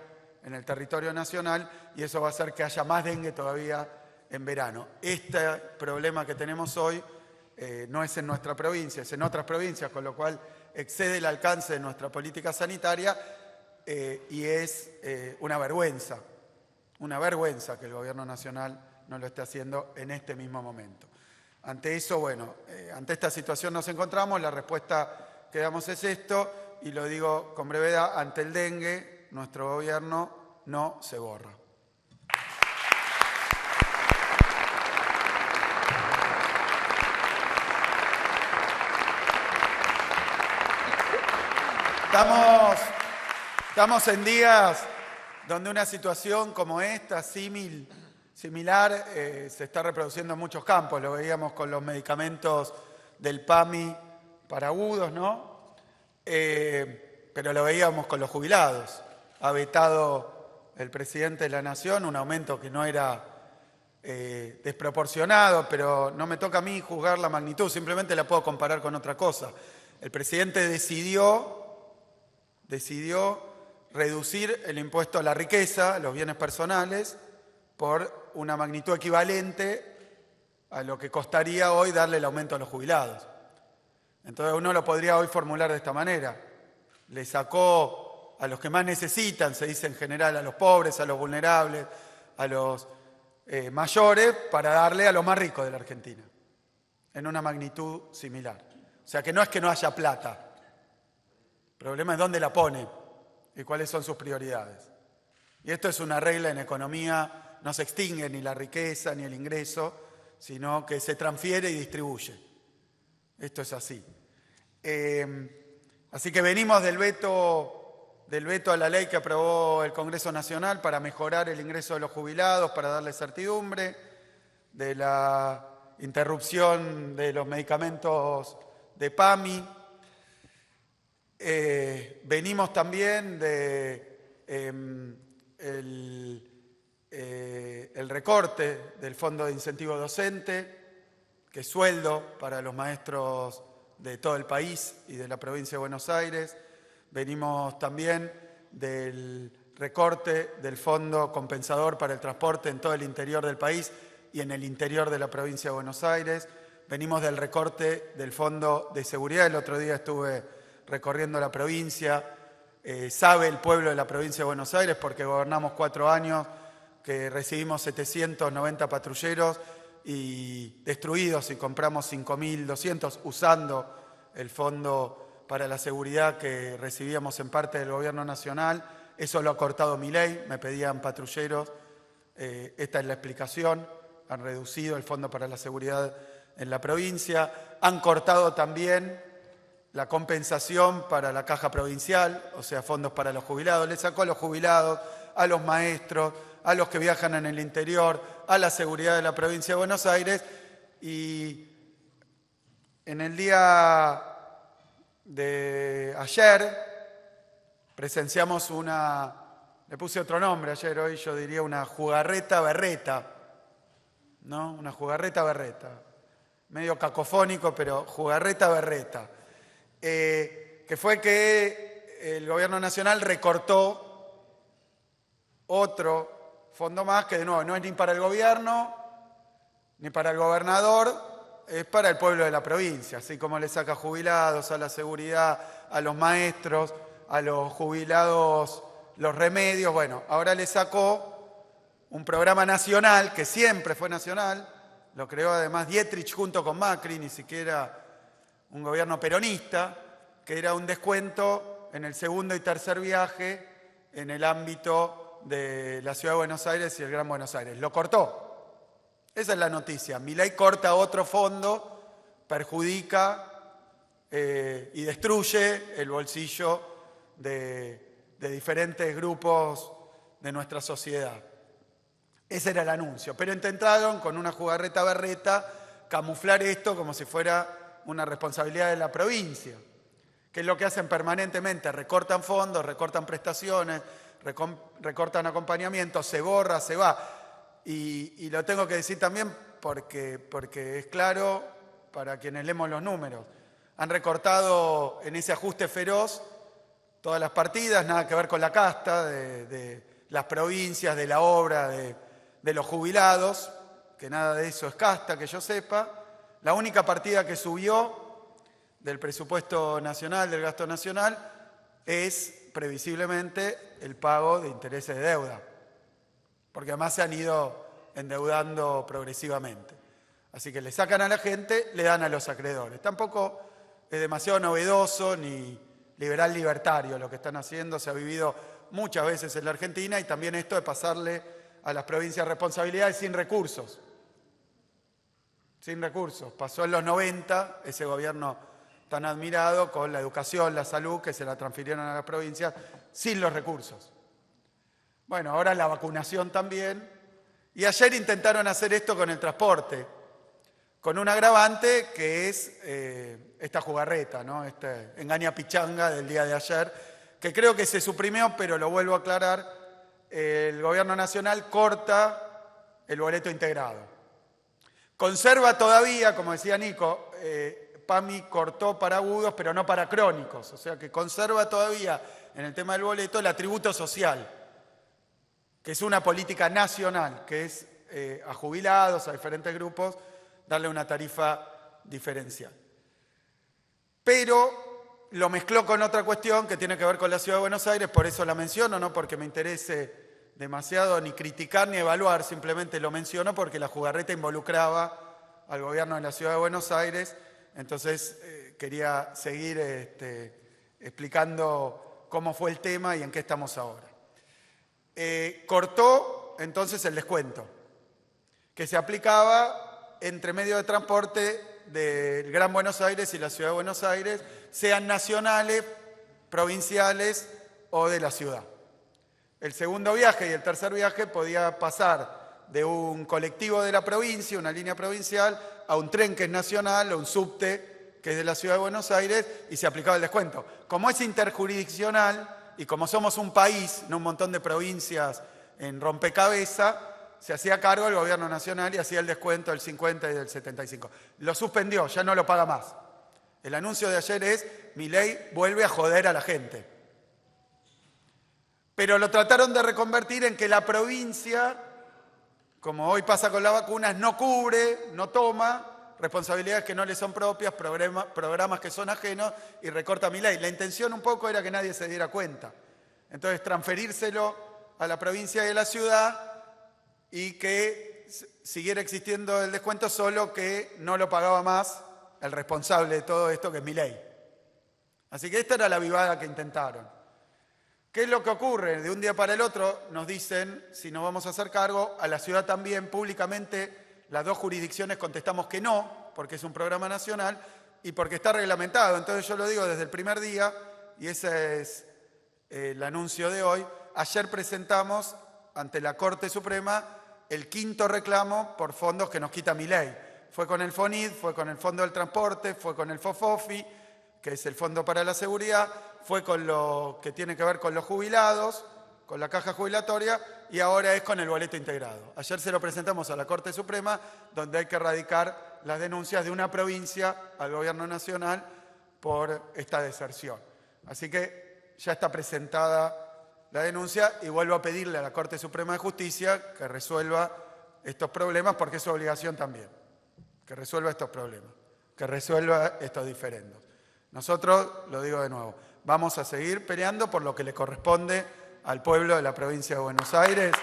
en el territorio nacional, y eso va a hacer que haya más dengue todavía en verano. Este problema que tenemos hoy no es en nuestra provincia, es en otras provincias, con lo cual excede el alcance de nuestra política sanitaria y es una vergüenza que el Gobierno Nacional no lo esté haciendo en este mismo momento. Ante eso, bueno, ante esta situación nos encontramos, la respuesta que damos es esto, y lo digo con brevedad, ante el dengue, nuestro gobierno no se borra. Estamos en días donde una situación como esta, similar, se está reproduciendo en muchos campos. Lo veíamos con los medicamentos del PAMI para agudos, ¿no? Pero lo veíamos con los jubilados. Ha vetado el presidente de la Nación un aumento que no era desproporcionado, pero no me toca a mí juzgar la magnitud, simplemente la puedo comparar con otra cosa. El presidente decidió reducir el impuesto a la riqueza, a los bienes personales, por una magnitud equivalente a lo que costaría hoy darle el aumento a los jubilados. Entonces uno lo podría hoy formular de esta manera. Le sacó a los que más necesitan, se dice en general, a los pobres, a los vulnerables, a los mayores, para darle a los más ricos de la Argentina, en una magnitud similar. O sea que no es que no haya plata. El problema es dónde la pone y cuáles son sus prioridades. Y esto es una regla en economía, no se extingue ni la riqueza ni el ingreso, sino que se transfiere y distribuye. Esto es así. Así que venimos del veto a la ley que aprobó el Congreso Nacional para mejorar el ingreso de los jubilados, para darle certidumbre, de la interrupción de los medicamentos de PAMI. Venimos también del recorte del Fondo de Incentivo Docente, que es sueldo para los maestros de todo el país y de la provincia de Buenos Aires. Venimos también del recorte del Fondo Compensador para el Transporte en todo el interior del país y en el interior de la provincia de Buenos Aires. Venimos del recorte del Fondo de Seguridad. El otro día estuve recorriendo la provincia, sabe el pueblo de la provincia de Buenos Aires porque gobernamos 4 años, que recibimos 790 patrulleros y destruidos y compramos 5.200 usando el fondo para la seguridad que recibíamos en parte del gobierno nacional. Eso lo ha cortado Milei, me pedían patrulleros, esta es la explicación, han reducido el fondo para la seguridad en la provincia, han cortado también la compensación para la caja provincial, o sea, fondos para los jubilados. Le sacó a los jubilados, a los maestros, a los que viajan en el interior, a la seguridad de la provincia de Buenos Aires. Y en el día de ayer presenciamos le puse otro nombre ayer, hoy yo diría una jugarreta berreta, ¿no? Una jugarreta berreta. Medio cacofónico, pero jugarreta berreta. Que fue que el Gobierno Nacional recortó otro fondo más, que de nuevo no es ni para el gobierno, ni para el gobernador, es para el pueblo de la provincia, así como le saca jubilados, a la seguridad, a los maestros, a los jubilados, los remedios. Bueno, ahora le sacó un programa nacional, que siempre fue nacional, lo creó además Dietrich junto con Macri, ni siquiera un gobierno peronista, que era un descuento en el segundo y tercer viaje en el ámbito de la Ciudad de Buenos Aires y el Gran Buenos Aires. Lo cortó. Esa es la noticia. Milei corta otro fondo, perjudica y destruye el bolsillo de diferentes grupos de nuestra sociedad. Ese era el anuncio, pero intentaron con una jugarreta berreta camuflar esto como si fuera una responsabilidad de la provincia, que es lo que hacen permanentemente: recortan fondos, recortan prestaciones, recortan acompañamiento, se borra, se va. Y lo tengo que decir también porque es claro para quienes leemos los números. Han recortado en ese ajuste feroz todas las partidas, nada que ver con la casta, de las provincias, de la obra, de los jubilados, que nada de eso es casta, que yo sepa. La única partida que subió del presupuesto nacional, del gasto nacional, es previsiblemente el pago de intereses de deuda, porque además se han ido endeudando progresivamente. Así que le sacan a la gente, le dan a los acreedores. Tampoco es demasiado novedoso ni liberal libertario lo que están haciendo. Se ha vivido muchas veces en la Argentina, y también esto de pasarle a las provincias responsabilidades sin recursos. Sin recursos. Pasó en los 90 ese gobierno tan admirado con la educación, la salud, que se la transfirieron a las provincias sin los recursos. Bueno, ahora la vacunación también. Y ayer intentaron hacer esto con el transporte, con un agravante que es esta jugarreta, ¿no? Este engaña pichanga del día de ayer, que creo que se suprimió, pero lo vuelvo a aclarar: el gobierno nacional corta el boleto integrado. Conserva todavía, como decía Nico, PAMI cortó para agudos, pero no para crónicos. O sea que conserva todavía en el tema del boleto el atributo social, que es una política nacional, que es a jubilados, a diferentes grupos, darle una tarifa diferencial. Pero lo mezcló con otra cuestión que tiene que ver con la Ciudad de Buenos Aires, por eso la menciono, no porque me interese demasiado ni criticar ni evaluar, simplemente lo menciono porque la jugarreta involucraba al gobierno de la Ciudad de Buenos Aires. Entonces quería seguir explicando cómo fue el tema y en qué estamos ahora. Cortó entonces el descuento que se aplicaba entre medios de transporte del Gran Buenos Aires y la Ciudad de Buenos Aires, sean nacionales, provinciales o de la ciudad. El segundo viaje y el tercer viaje podía pasar de un colectivo de la provincia, una línea provincial, a un tren que es nacional o un subte que es de la Ciudad de Buenos Aires, y se aplicaba el descuento. Como es interjurisdiccional y como somos un país, no un montón de provincias en rompecabezas, se hacía cargo el gobierno nacional y hacía el descuento del 50 y del 75. Lo suspendió, ya no lo paga más. El anuncio de ayer es: Milei vuelve a joder a la gente. Pero lo trataron de reconvertir en que la provincia, como hoy pasa con las vacunas, no cubre, no toma responsabilidades que no le son propias, programas que son ajenos, y recorta Milei. La intención un poco era que nadie se diera cuenta. Entonces, transferírselo a la provincia y a la ciudad y que siguiera existiendo el descuento, solo que no lo pagaba más el responsable de todo esto, que es Milei. Así que esta era la vivada que intentaron. ¿Qué es lo que ocurre? De un día para el otro nos dicen si nos vamos a hacer cargo. A la ciudad también, públicamente, las dos jurisdicciones contestamos que no, porque es un programa nacional y porque está reglamentado. Entonces yo lo digo desde el primer día, y ese es el anuncio de hoy. Ayer presentamos ante la Corte Suprema el quinto reclamo por fondos que nos quita Milei. Fue con el FONID, fue con el Fondo del Transporte, fue con el FOFOFI, que es el Fondo para la Seguridad, fue con lo que tiene que ver con los jubilados, con la caja jubilatoria, y ahora es con el boleto integrado. Ayer se lo presentamos a la Corte Suprema, donde hay que erradicar las denuncias de una provincia al gobierno nacional por esta deserción. Así que ya está presentada la denuncia y vuelvo a pedirle a la Corte Suprema de Justicia que resuelva estos problemas, porque es su obligación también, que resuelva estos problemas, que resuelva estos diferendos. Nosotros, lo digo de nuevo, vamos a seguir peleando por lo que le corresponde al pueblo de la provincia de Buenos Aires.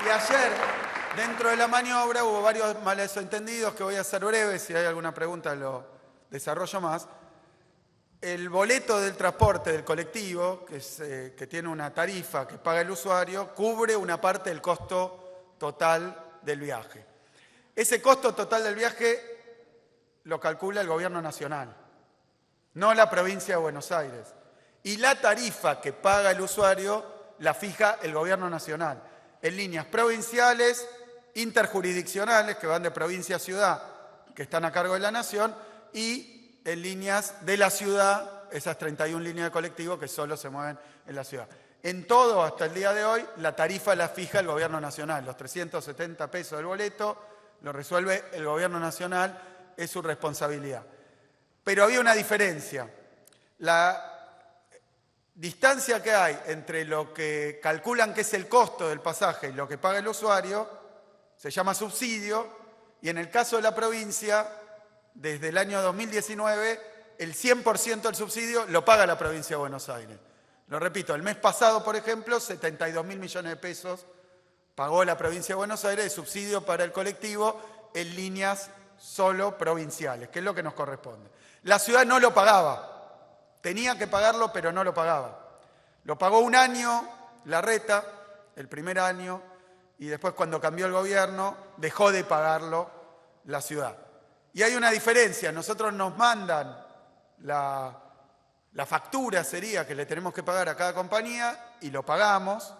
Y ayer, dentro de la maniobra, hubo varios malos entendidos que voy a hacer breves. Si hay alguna pregunta lo desarrollo más. El boleto del transporte del colectivo, que tiene una tarifa que paga el usuario, cubre una parte del costo total del viaje. Ese costo total del viaje lo calcula el gobierno nacional. no la provincia de Buenos Aires. Y la tarifa que paga el usuario la fija el gobierno nacional, en líneas provinciales, interjurisdiccionales, que van de provincia a ciudad, que están a cargo de la nación, y en líneas de la ciudad, esas 31 líneas de colectivo que solo se mueven en la ciudad. En todo, hasta el día de hoy, la tarifa la fija el gobierno nacional. Los 370 pesos del boleto lo resuelve el gobierno nacional, es su responsabilidad. Pero había una diferencia. La distancia que hay entre lo que calculan que es el costo del pasaje y lo que paga el usuario se llama subsidio, y en el caso de la provincia, desde el año 2019, el 100% del subsidio lo paga la provincia de Buenos Aires. Lo repito, el mes pasado, por ejemplo, 72.000 millones de pesos pagó la provincia de Buenos Aires de subsidio para el colectivo en líneas solo provinciales, que es lo que nos corresponde. La ciudad no lo pagaba, tenía que pagarlo, pero no lo pagaba. Lo pagó un año Larreta, el primer año, y después cuando cambió el gobierno dejó de pagarlo la ciudad. Y hay una diferencia, nosotros nos mandan la factura, sería que le tenemos que pagar a cada compañía, y lo pagamos.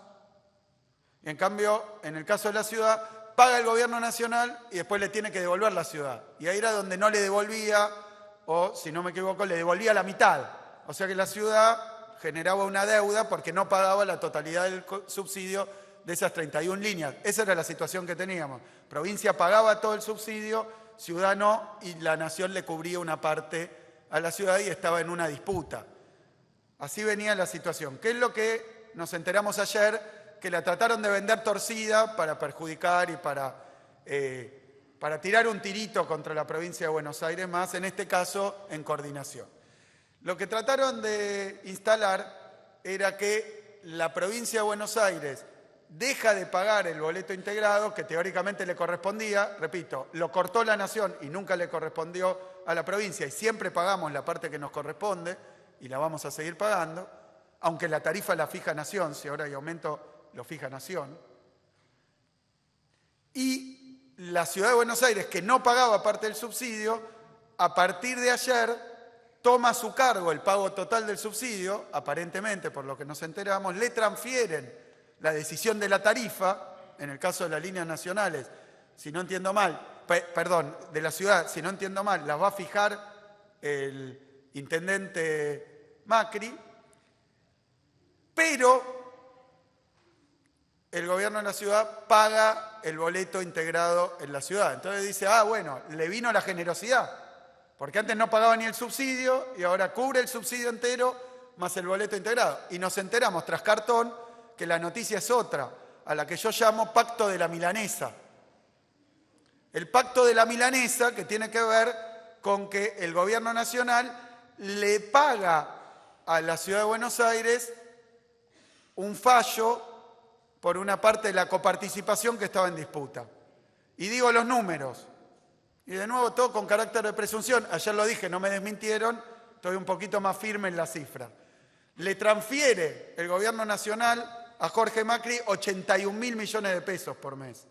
Y en cambio, en el caso de la ciudad, paga el gobierno nacional y después le tiene que devolver la ciudad. Y ahí era donde no le devolvía, o si no me equivoco, le devolvía la mitad. O sea que la ciudad generaba una deuda porque no pagaba la totalidad del subsidio de esas 31 líneas. Esa era la situación que teníamos. Provincia pagaba todo el subsidio, ciudad no, y la nación le cubría una parte a la ciudad y estaba en una disputa. Así venía la situación. ¿Qué es lo que nos enteramos ayer? Que la trataron de vender torcida para perjudicar y para tirar un tirito contra la provincia de Buenos Aires, más en este caso en coordinación. Lo que trataron de instalar era que la provincia de Buenos Aires deja de pagar el boleto integrado que teóricamente le correspondía, repito, lo cortó la nación y nunca le correspondió a la provincia, y siempre pagamos la parte que nos corresponde y la vamos a seguir pagando, aunque la tarifa la fija nación, si ahora hay aumento lo fija nación. Y la ciudad de Buenos Aires, que no pagaba parte del subsidio, a partir de ayer toma a su cargo el pago total del subsidio, aparentemente, por lo que nos enteramos, le transfieren la decisión de la tarifa, en el caso de las líneas nacionales, si no entiendo mal, de la ciudad, si no entiendo mal, las va a fijar el intendente Macri, pero el gobierno de la ciudad paga el boleto integrado en la ciudad. Entonces dice, bueno, le vino la generosidad, porque antes no pagaba ni el subsidio y ahora cubre el subsidio entero más el boleto integrado. Y nos enteramos tras cartón que la noticia es otra, a la que yo llamo Pacto de la Milanesa. El Pacto de la Milanesa, que tiene que ver con que el gobierno nacional le paga a la ciudad de Buenos Aires un fallo por una parte de la coparticipación que estaba en disputa. Y digo los números. Y de nuevo todo con carácter de presunción. Ayer lo dije, no me desmintieron, estoy un poquito más firme en la cifra. Le transfiere el gobierno nacional a Jorge Macri 81.000 millones de pesos por mes.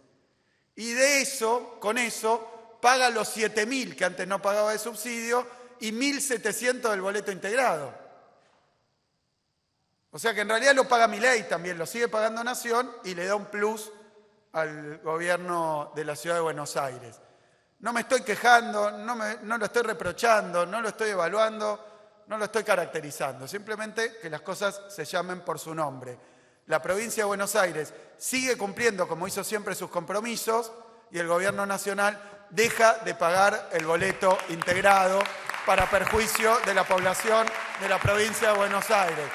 Y de eso, con eso, paga los 7.000 que antes no pagaba de subsidio y 1.700 del boleto integrado. O sea que en realidad lo paga Milei también, lo sigue pagando Nación y le da un plus al gobierno de la ciudad de Buenos Aires. No me estoy quejando, no lo estoy reprochando, no lo estoy evaluando, no lo estoy caracterizando. Simplemente que las cosas se llamen por su nombre. La provincia de Buenos Aires sigue cumpliendo, como hizo siempre, sus compromisos y el gobierno nacional deja de pagar el boleto integrado para perjuicio de la población de la provincia de Buenos Aires.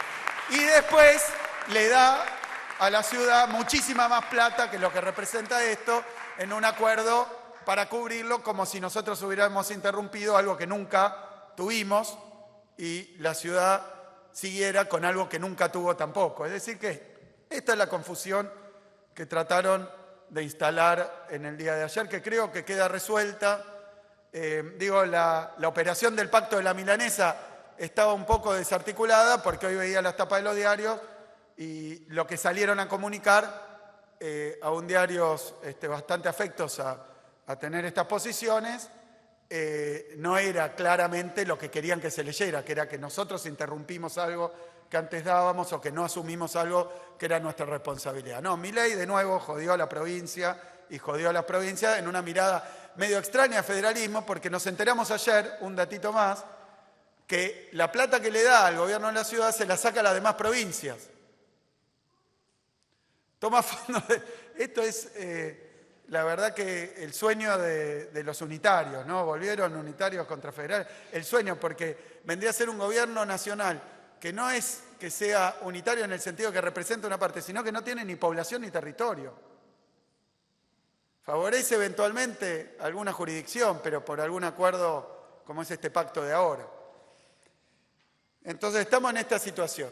Y después le da a la ciudad muchísima más plata que lo que representa esto en un acuerdo para cubrirlo, como si nosotros hubiéramos interrumpido algo que nunca tuvimos y la ciudad siguiera con algo que nunca tuvo tampoco. Es decir que esta es la confusión que trataron de instalar en el día de ayer, que creo que queda resuelta. La operación del Pacto de la Milanesa estaba un poco desarticulada porque hoy veía las tapas de los diarios y lo que salieron a comunicar a un diarios bastante afectos a tener estas posiciones, no era claramente lo que querían que se leyera, que era que nosotros interrumpimos algo que antes dábamos o que no asumimos algo que era nuestra responsabilidad. No, Milei de nuevo jodió a la provincia y jodió a la provincia en una mirada medio extraña al federalismo, porque nos enteramos ayer, un datito más, que la plata que le da al gobierno de la ciudad se la saca a las demás provincias. Toma fondo esto es la verdad que el sueño de los unitarios, ¿no? Volvieron unitarios contra federales. El sueño, porque vendría a ser un gobierno nacional que no es que sea unitario en el sentido que representa una parte, sino que no tiene ni población ni territorio. Favorece eventualmente alguna jurisdicción, pero por algún acuerdo como es este pacto de ahora. Entonces estamos en esta situación.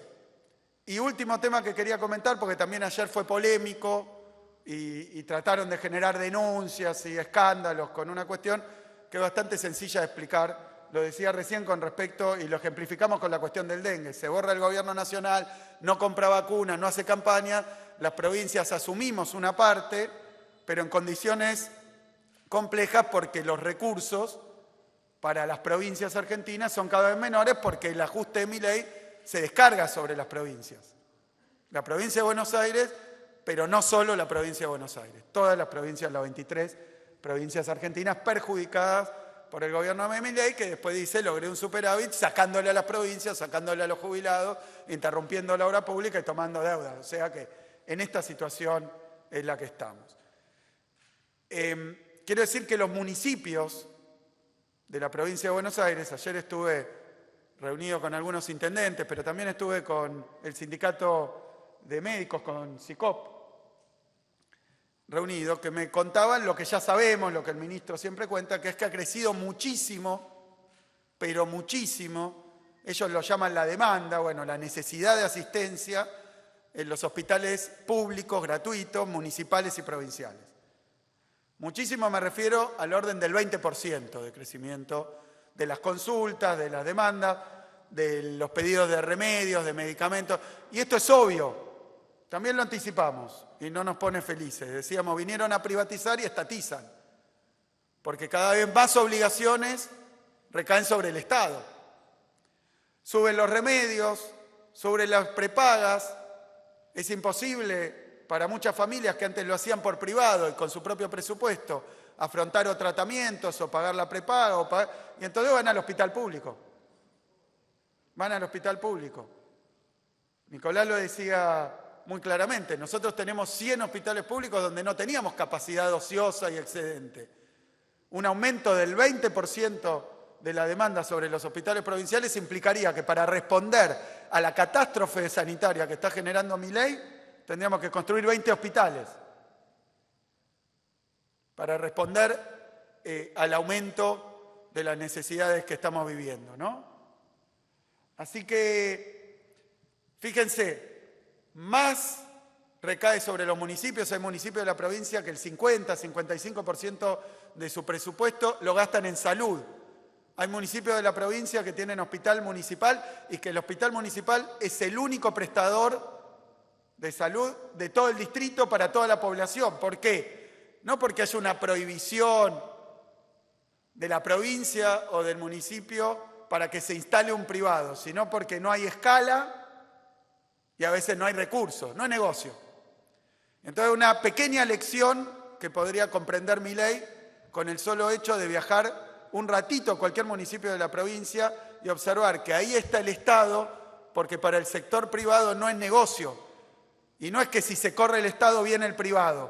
Y último tema que quería comentar, porque también ayer fue polémico y trataron de generar denuncias y escándalos con una cuestión que es bastante sencilla de explicar. Lo decía recién con respecto, y lo ejemplificamos con la cuestión del dengue. Se borra el gobierno nacional, no compra vacunas, no hace campaña, las provincias asumimos una parte, pero en condiciones complejas porque los recursos para las provincias argentinas son cada vez menores porque el ajuste de Milei se descarga sobre las provincias. La provincia de Buenos Aires, pero no solo la provincia de Buenos Aires, todas las provincias, las 23 provincias argentinas perjudicadas por el gobierno de Milei, que después dice, logré un superávit sacándole a las provincias, sacándole a los jubilados, interrumpiendo la obra pública y tomando deuda. O sea que en esta situación es la que estamos. Quiero decir que los municipios de la provincia de Buenos Aires, ayer estuve reunido con algunos intendentes, pero también estuve con el sindicato de médicos, con SICOP, reunido, que me contaban lo que ya sabemos, lo que el ministro siempre cuenta, que es que ha crecido muchísimo, pero muchísimo, ellos lo llaman la demanda, bueno, la necesidad de asistencia en los hospitales públicos, gratuitos, municipales y provinciales. Muchísimo me refiero al orden del 20% de crecimiento de las consultas, de las demandas, de los pedidos de remedios, de medicamentos. Y esto es obvio, también lo anticipamos y no nos pone felices. Decíamos, vinieron a privatizar y estatizan, porque cada vez más obligaciones recaen sobre el Estado. Suben los remedios, suben las prepagas, es imposible para muchas familias que antes lo hacían por privado y con su propio presupuesto, afrontar o tratamientos o pagar la prepaga, y entonces van al hospital público. Van al hospital público. Nicolás lo decía muy claramente, nosotros tenemos 100 hospitales públicos donde no teníamos capacidad ociosa y excedente. Un aumento del 20% de la demanda sobre los hospitales provinciales implicaría que para responder a la catástrofe sanitaria que está generando Milei, tendríamos que construir 20 hospitales para responder al aumento de las necesidades que estamos viviendo, ¿no? Así que, fíjense, más recae sobre los municipios. Hay municipios de la provincia que el 50-55% de su presupuesto lo gastan en salud. Hay municipios de la provincia que tienen hospital municipal y que el hospital municipal es el único prestador de salud de todo el distrito para toda la población. ¿Por qué? No porque haya una prohibición de la provincia o del municipio para que se instale un privado, sino porque no hay escala y a veces no hay recursos, no hay negocio. Entonces, una pequeña lección que podría comprender Milei con el solo hecho de viajar un ratito a cualquier municipio de la provincia y observar que ahí está el Estado, porque para el sector privado no es negocio. Y no es que si se corre el Estado viene el privado,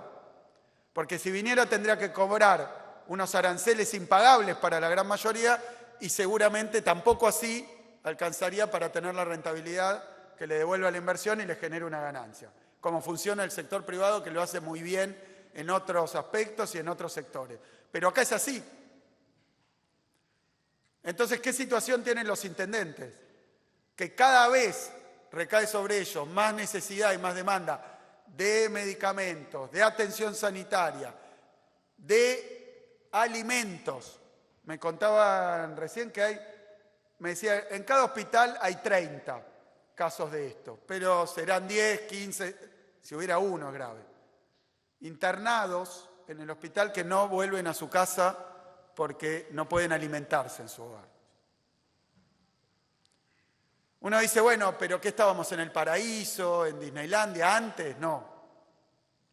porque si viniera tendría que cobrar unos aranceles impagables para la gran mayoría y seguramente tampoco así alcanzaría para tener la rentabilidad que le devuelva la inversión y le genere una ganancia. Como funciona el sector privado, que lo hace muy bien en otros aspectos y en otros sectores. Pero acá es así. Entonces, ¿qué situación tienen los intendentes? Que cada vez recae sobre ellos más necesidad y más demanda de medicamentos, de atención sanitaria, de alimentos. Me contaban recién que me decía, en cada hospital hay 30 casos de esto, pero serán 10, 15, si hubiera uno grave. Internados en el hospital que no vuelven a su casa porque no pueden alimentarse en su hogar. Uno dice, bueno, pero ¿qué estábamos en el paraíso, en Disneylandia antes? No.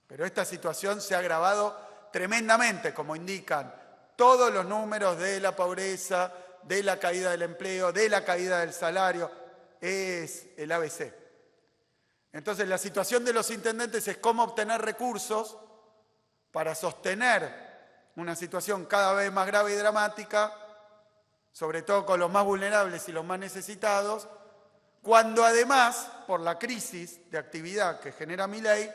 Pero esta situación se ha agravado tremendamente, como indican todos los números de la pobreza, de la caída del empleo, de la caída del salario. Es el ABC. Entonces, la situación de los intendentes es cómo obtener recursos para sostener una situación cada vez más grave y dramática, sobre todo con los más vulnerables y los más necesitados, cuando además, por la crisis de actividad que genera Milei,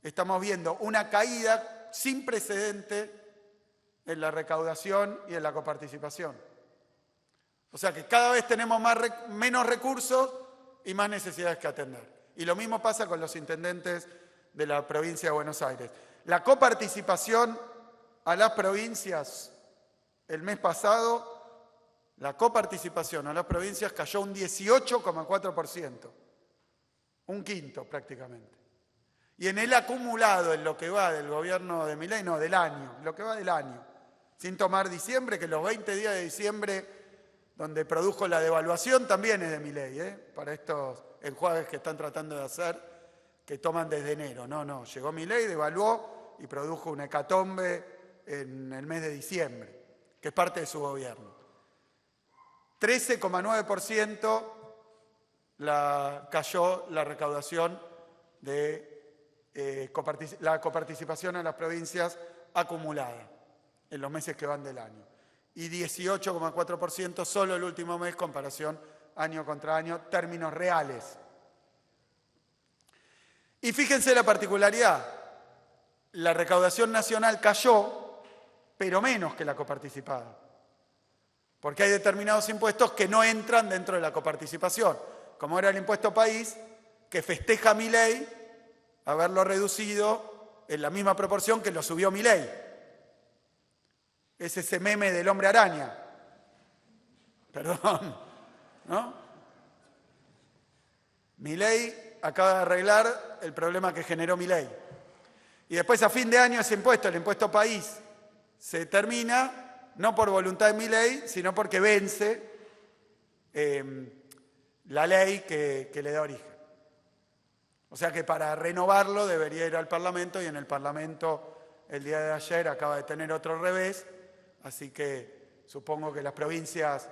estamos viendo una caída sin precedente en la recaudación y en la coparticipación. O sea que cada vez tenemos menos recursos y más necesidades que atender. Y lo mismo pasa con los intendentes de la provincia de Buenos Aires. La coparticipación a las provincias, el mes pasado, la coparticipación a las provincias cayó un 18,4%, un quinto prácticamente. Y en el acumulado, en lo que va del gobierno de Milei, no, del año, lo que va del año, sin tomar diciembre, que los 20 días de diciembre donde produjo la devaluación también es de Milei, para estos enjuagues que están tratando de hacer, que toman desde enero. No, llegó Milei, devaluó y produjo una hecatombe en el mes de diciembre, que es parte de su gobierno. 13,9% cayó la recaudación de la coparticipación a las provincias acumulada en los meses que van del año. Y 18,4% solo el último mes, comparación año contra año, términos reales. Y fíjense la particularidad, la recaudación nacional cayó, pero menos que la coparticipada. Porque hay determinados impuestos que no entran dentro de la coparticipación, como era el impuesto país, que festeja Milei haberlo reducido en la misma proporción que lo subió Milei. Es ese meme del hombre araña. Perdón, ¿no? Milei acaba de arreglar el problema que generó Milei. Y después a fin de año ese impuesto, el impuesto país, se termina no por voluntad de Milei, sino porque vence la ley que le da origen. O sea que para renovarlo debería ir al Parlamento, y en el Parlamento el día de ayer acaba de tener otro revés, así que supongo que las provincias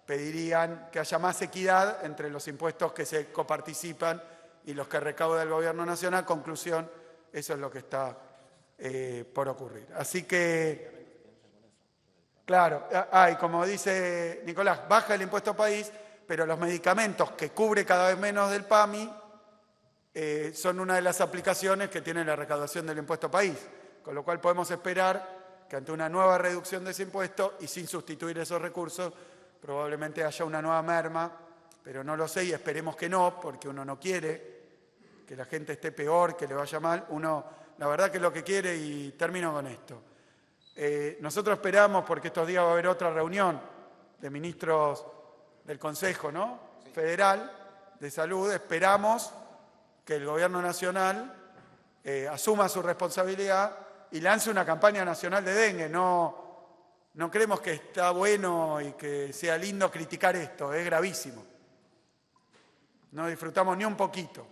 pedirían que haya más equidad entre los impuestos que se coparticipan y los que recauda el Gobierno Nacional. Conclusión, eso es lo que está por ocurrir. Así que, claro, y como dice Nicolás, baja el impuesto país, pero los medicamentos que cubre cada vez menos del PAMI son una de las aplicaciones que tiene la recaudación del impuesto país, con lo cual podemos esperar que ante una nueva reducción de ese impuesto y sin sustituir esos recursos, probablemente haya una nueva merma, pero no lo sé y esperemos que no, porque uno no quiere que la gente esté peor, que le vaya mal. Uno, la verdad que lo que quiere, y termino con esto, nosotros esperamos, porque estos días va a haber otra reunión de ministros del Consejo, ¿no? Federal de Salud, esperamos que el Gobierno Nacional asuma su responsabilidad y lance una campaña nacional de dengue. No creemos que está bueno y que sea lindo criticar esto, es gravísimo. No disfrutamos ni un poquito.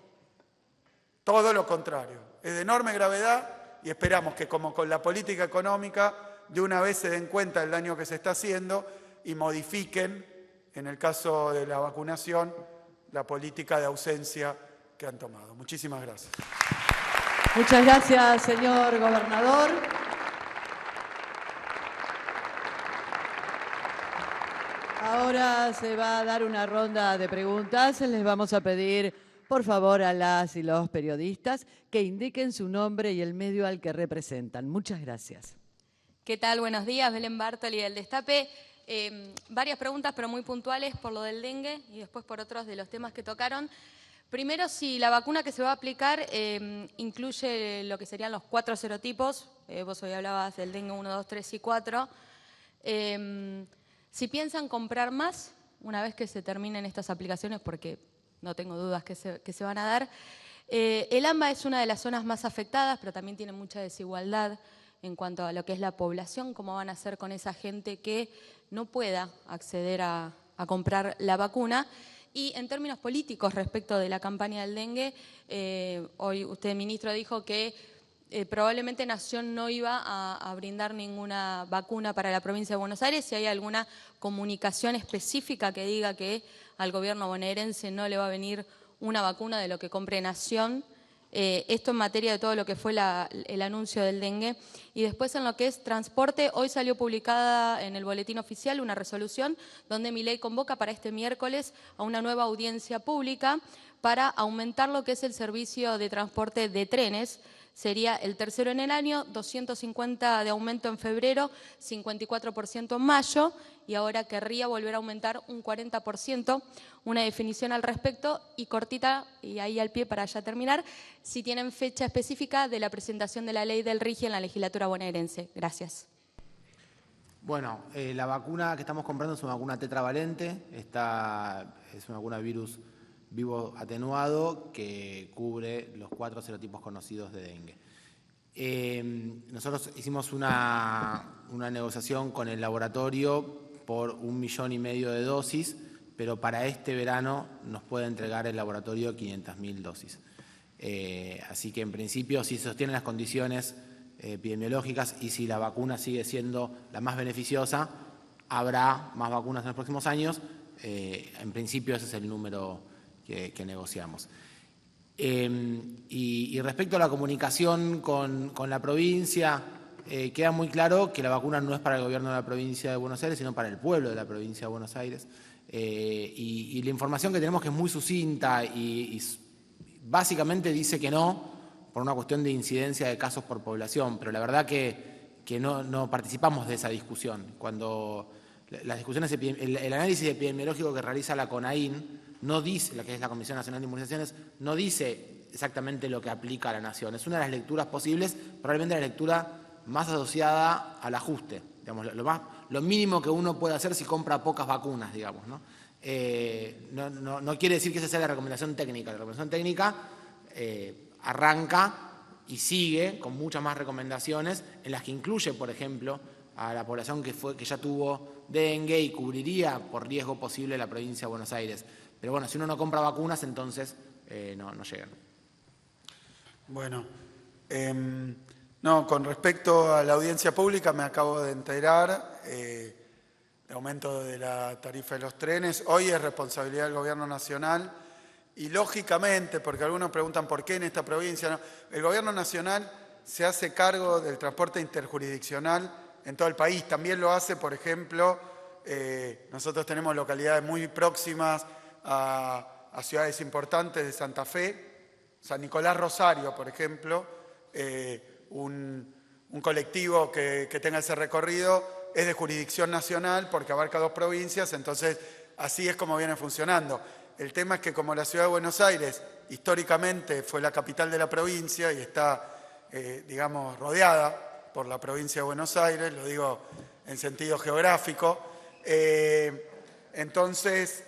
Todo lo contrario, es de enorme gravedad y esperamos que, como con la política económica, de una vez se den cuenta del daño que se está haciendo y modifiquen, en el caso de la vacunación, la política de ausencia que han tomado. Muchísimas gracias. Muchas gracias, señor gobernador. Ahora se va a dar una ronda de preguntas. Les vamos a pedir, por favor, a las y los periodistas que indiquen su nombre y el medio al que representan. Muchas gracias. ¿Qué tal? Buenos días, Belén Bartoli del Destape. Varias preguntas, pero muy puntuales por lo del dengue y después por otros de los temas que tocaron. Primero, si la vacuna que se va a aplicar incluye lo que serían los 4 serotipos. Vos hoy hablabas del dengue 1, 2, 3 y 4. Si piensan comprar más, una vez que se terminen estas aplicaciones, porque no tengo dudas que se van a dar. El AMBA es una de las zonas más afectadas, pero también tiene mucha desigualdad en cuanto a lo que es la población, cómo van a hacer con esa gente que no pueda acceder a comprar la vacuna. Y en términos políticos respecto de la campaña del dengue, hoy usted, ministro, dijo que probablemente Nación no iba a brindar ninguna vacuna para la provincia de Buenos Aires. Si hay alguna comunicación específica que diga que al gobierno bonaerense no le va a venir una vacuna de lo que compre Nación. Esto en materia de todo lo que fue el anuncio del dengue. Y después en lo que es transporte, hoy salió publicada en el Boletín Oficial una resolución donde Milei convoca para este miércoles a una nueva audiencia pública para aumentar lo que es el servicio de transporte de trenes. Sería el tercero en el año, 250 de aumento en febrero, 54% en mayo, y ahora querría volver a aumentar un 40%. Una definición al respecto y cortita, y ahí al pie para ya terminar, si tienen fecha específica de la presentación de la ley del RIGI en la legislatura bonaerense. Gracias. Bueno, la vacuna que estamos comprando es una vacuna tetravalente, es una vacuna virus vivo atenuado que cubre los 4 serotipos conocidos de dengue. Nosotros hicimos una negociación con el laboratorio por 1,5 millones de dosis, pero para este verano nos puede entregar el laboratorio 500.000 dosis. Así que en principio, si se sostienen las condiciones epidemiológicas y si la vacuna sigue siendo la más beneficiosa, habrá más vacunas en los próximos años. En principio ese es el número que negociamos. Y respecto a la comunicación con la provincia, queda muy claro que la vacuna no es para el gobierno de la provincia de Buenos Aires, sino para el pueblo de la provincia de Buenos Aires. Y la información que tenemos, que es muy sucinta y básicamente dice que no, por una cuestión de incidencia de casos por población, pero la verdad que no participamos de esa discusión. Cuando las discusiones, el análisis epidemiológico que realiza la CONAIN no dice, la que es la Comisión Nacional de Inmunizaciones, no dice exactamente lo que aplica a la Nación. Es una de las lecturas posibles, probablemente la lectura más asociada al ajuste, digamos, lo mínimo que uno puede hacer si compra pocas vacunas, digamos, ¿no? No quiere decir que esa sea la recomendación técnica. La recomendación técnica arranca y sigue con muchas más recomendaciones en las que incluye, por ejemplo, a la población que ya tuvo dengue y cubriría por riesgo posible la provincia de Buenos Aires. Pero bueno, si uno no compra vacunas, entonces no llegan. Bueno, no, con respecto a la audiencia pública me acabo de enterar, el aumento de la tarifa de los trenes, hoy es responsabilidad del Gobierno Nacional y lógicamente, porque algunos preguntan por qué en esta provincia, no, el Gobierno Nacional se hace cargo del transporte interjurisdiccional en todo el país. También lo hace, por ejemplo, nosotros tenemos localidades muy próximas a ciudades importantes de Santa Fe, San Nicolás Rosario, por ejemplo, un colectivo que tenga ese recorrido es de jurisdicción nacional porque abarca 2 provincias, entonces así es como viene funcionando. El tema es que como la ciudad de Buenos Aires históricamente fue la capital de la provincia y está, digamos, rodeada por la provincia de Buenos Aires, lo digo en sentido geográfico, entonces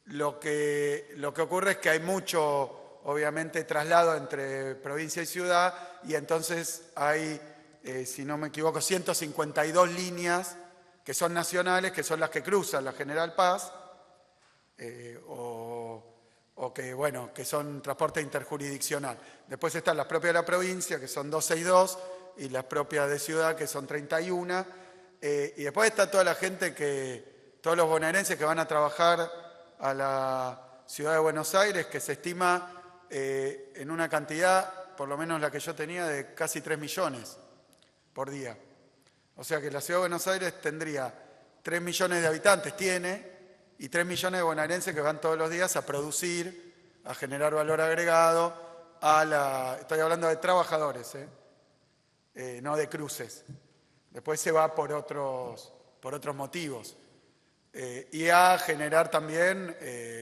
lo que ocurre es que hay mucho, obviamente, traslado entre provincia y ciudad y entonces hay, si no me equivoco, 152 líneas que son nacionales, que son las que cruzan la General Paz, o que, bueno, que son transporte interjurisdiccional. Después están las propias de la provincia, que son 262, y las propias de ciudad, que son 31. Y después está toda la gente todos los bonaerenses que van a trabajar a la ciudad de Buenos Aires, que se estima en una cantidad, por lo menos la que yo tenía, de casi 3 millones por día. O sea que la ciudad de Buenos Aires tendría 3 millones de habitantes, y 3 millones de bonaerenses que van todos los días a producir, a generar valor agregado, estoy hablando de trabajadores, no de cruces. Después se va por otros motivos. Y a generar también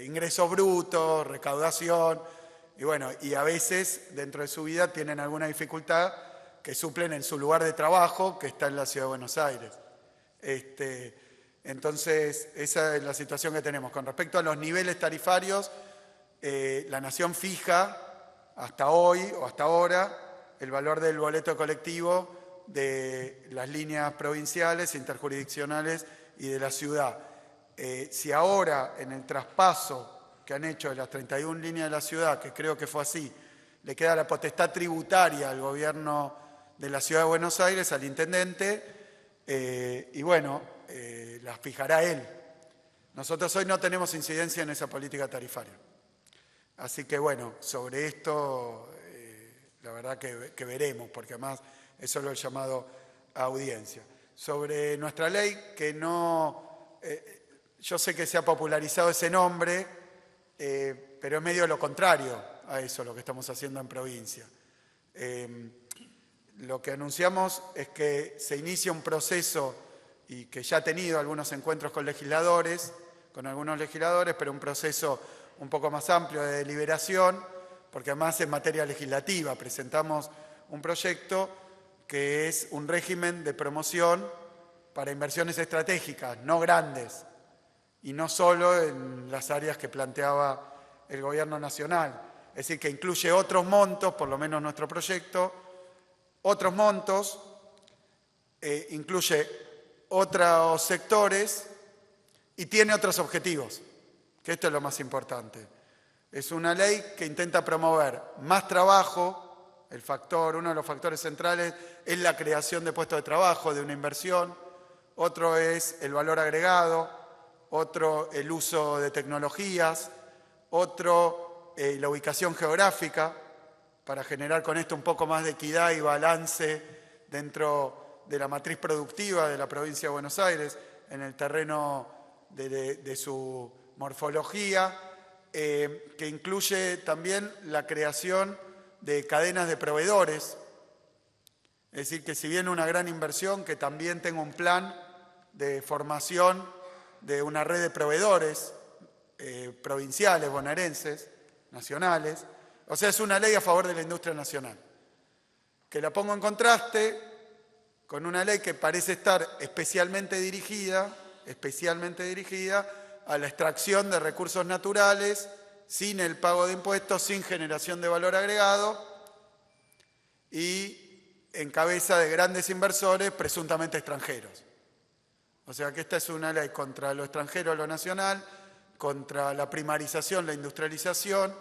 ingresos brutos, recaudación, y bueno, y a veces dentro de su vida tienen alguna dificultad que suplen en su lugar de trabajo, que está en la ciudad de Buenos Aires. Entonces, esa es la situación que tenemos. Con respecto a los niveles tarifarios, la Nación fija hasta hoy o hasta ahora el valor del boleto colectivo de las líneas provinciales, interjurisdiccionales y de la ciudad. Si ahora en el traspaso que han hecho de las 31 líneas de la ciudad, que creo que fue así, le queda la potestad tributaria al gobierno de la Ciudad de Buenos Aires, al intendente, y bueno, las fijará él. Nosotros hoy no tenemos incidencia en esa política tarifaria. Así que bueno, sobre esto la verdad que veremos, porque además es solo el llamado a audiencia. Sobre nuestra ley, que no... yo sé que se ha popularizado ese nombre, pero es medio lo contrario a eso lo que estamos haciendo en provincia. Lo que anunciamos es que se inicia un proceso y que ya ha tenido algunos encuentros con algunos legisladores, pero un proceso un poco más amplio de deliberación, porque además en materia legislativa presentamos un proyecto que es un régimen de promoción para inversiones estratégicas, no grandes, y no solo en las áreas que planteaba el Gobierno Nacional. Es decir, que incluye otros montos, por lo menos nuestro proyecto, otros montos, incluye otros sectores y tiene otros objetivos, que esto es lo más importante. Es una ley que intenta promover más trabajo, uno de los factores centrales es la creación de puestos de trabajo, de una inversión, otro es el valor agregado, otro el uso de tecnologías, otro la ubicación geográfica, para generar con esto un poco más de equidad y balance dentro de la matriz productiva de la provincia de Buenos Aires, en el terreno de su morfología, que incluye también la creación de cadenas de proveedores. Es decir, que si bien una gran inversión, que también tenga un plan de formación de una red de proveedores provinciales, bonaerenses, nacionales. O sea, es una ley a favor de la industria nacional. Que la pongo en contraste con una ley que parece estar especialmente dirigida a la extracción de recursos naturales, sin el pago de impuestos, sin generación de valor agregado y en cabeza de grandes inversores presuntamente extranjeros. O sea que esta es una ley contra lo extranjero, lo nacional, contra la primarización, la industrialización,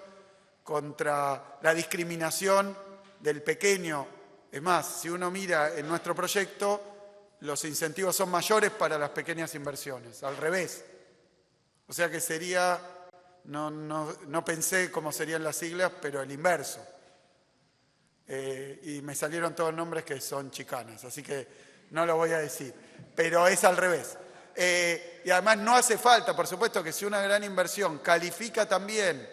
contra la discriminación del pequeño. Es más, si uno mira en nuestro proyecto, los incentivos son mayores para las pequeñas inversiones, al revés. O sea que sería, no pensé cómo serían las siglas, pero el inverso. Y me salieron todos nombres que son chicanas, así que no lo voy a decir, pero es al revés. Y además no hace falta, por supuesto, que si una gran inversión califica también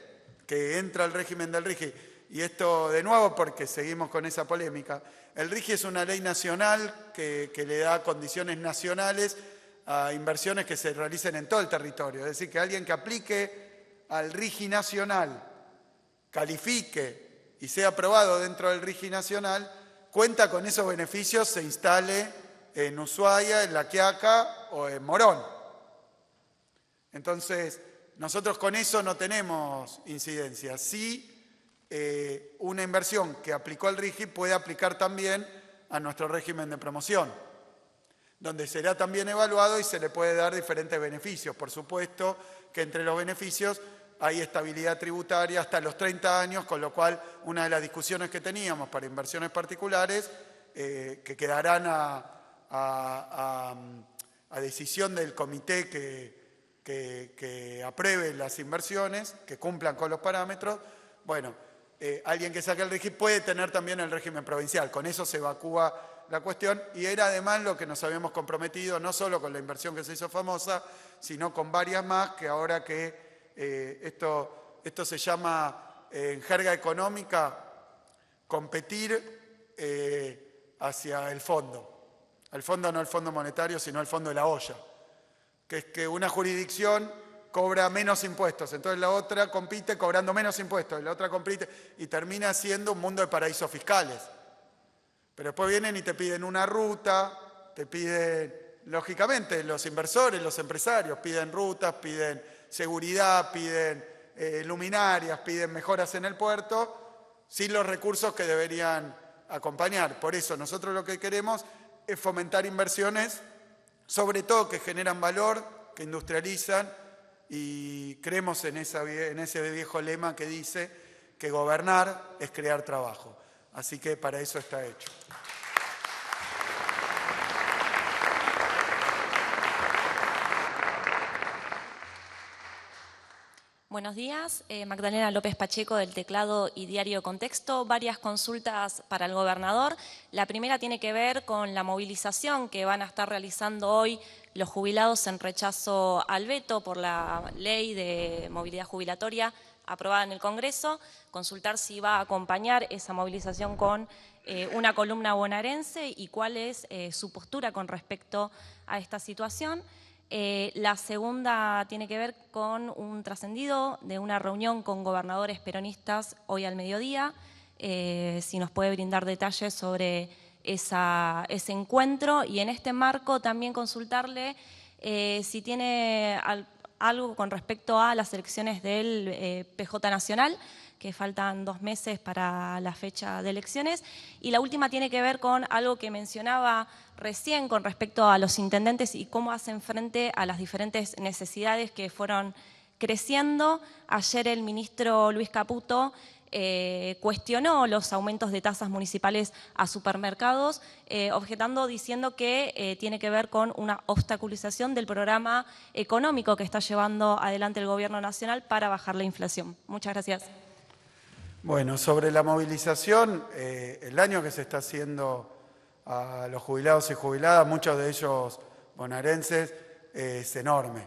que entra al régimen del RIGI, y esto de nuevo porque seguimos con esa polémica, el RIGI es una ley nacional que le da condiciones nacionales a inversiones que se realicen en todo el territorio. Es decir, que alguien que aplique al RIGI nacional, califique y sea aprobado dentro del RIGI nacional, cuenta con esos beneficios, se instale en Ushuaia, en La Quiaca o en Morón. Entonces, nosotros con eso no tenemos incidencia. Sí, una inversión que aplicó al RIGI puede aplicar también a nuestro régimen de promoción, donde será también evaluado y se le puede dar diferentes beneficios. Por supuesto que entre los beneficios hay estabilidad tributaria hasta los 30 años, con lo cual una de las discusiones que teníamos para inversiones particulares, que quedarán a decisión del comité que apruebe las inversiones, que cumplan con los parámetros, bueno, alguien que saque el régimen puede tener también el régimen provincial. Con eso se evacúa la cuestión y era además lo que nos habíamos comprometido, no solo con la inversión que se hizo famosa, sino con varias más, que ahora que esto se llama en jerga económica competir hacia el fondo. El fondo no el fondo monetario, sino el fondo de la olla, que es que una jurisdicción cobra menos impuestos, entonces la otra compite cobrando menos impuestos, y la otra compite y termina siendo un mundo de paraísos fiscales. Pero después vienen y te piden una ruta, te piden, lógicamente, los inversores, los empresarios piden rutas, piden seguridad, piden luminarias, piden mejoras en el puerto, sin los recursos que deberían acompañar. Por eso nosotros lo que queremos es fomentar inversiones, sobre todo que generan valor, que industrializan, y creemos en ese viejo lema que dice que gobernar es crear trabajo. Así que para eso está hecho. Buenos días, Magdalena López Pacheco del Teclado y Diario Contexto. Varias consultas para el gobernador. La primera tiene que ver con la movilización que van a estar realizando hoy los jubilados en rechazo al veto por la ley de movilidad jubilatoria aprobada en el Congreso. Consultar si va a acompañar esa movilización con una columna bonaerense y cuál es su postura con respecto a esta situación. La segunda tiene que ver con un trascendido de una reunión con gobernadores peronistas hoy al mediodía. Si nos puede brindar detalles sobre ese encuentro, y en este marco también consultarle si tiene algo con respecto a las elecciones del PJ Nacional, que faltan 2 meses para la fecha de elecciones. Y la última tiene que ver con algo que mencionaba recién con respecto a los intendentes y cómo hacen frente a las diferentes necesidades que fueron creciendo. Ayer el ministro Luis Caputo cuestionó los aumentos de tasas municipales a supermercados, objetando, diciendo que tiene que ver con una obstaculización del programa económico que está llevando adelante el Gobierno Nacional para bajar la inflación. Muchas gracias. Bueno, sobre la movilización, el daño que se está haciendo a los jubilados y jubiladas, muchos de ellos bonaerenses, es enorme.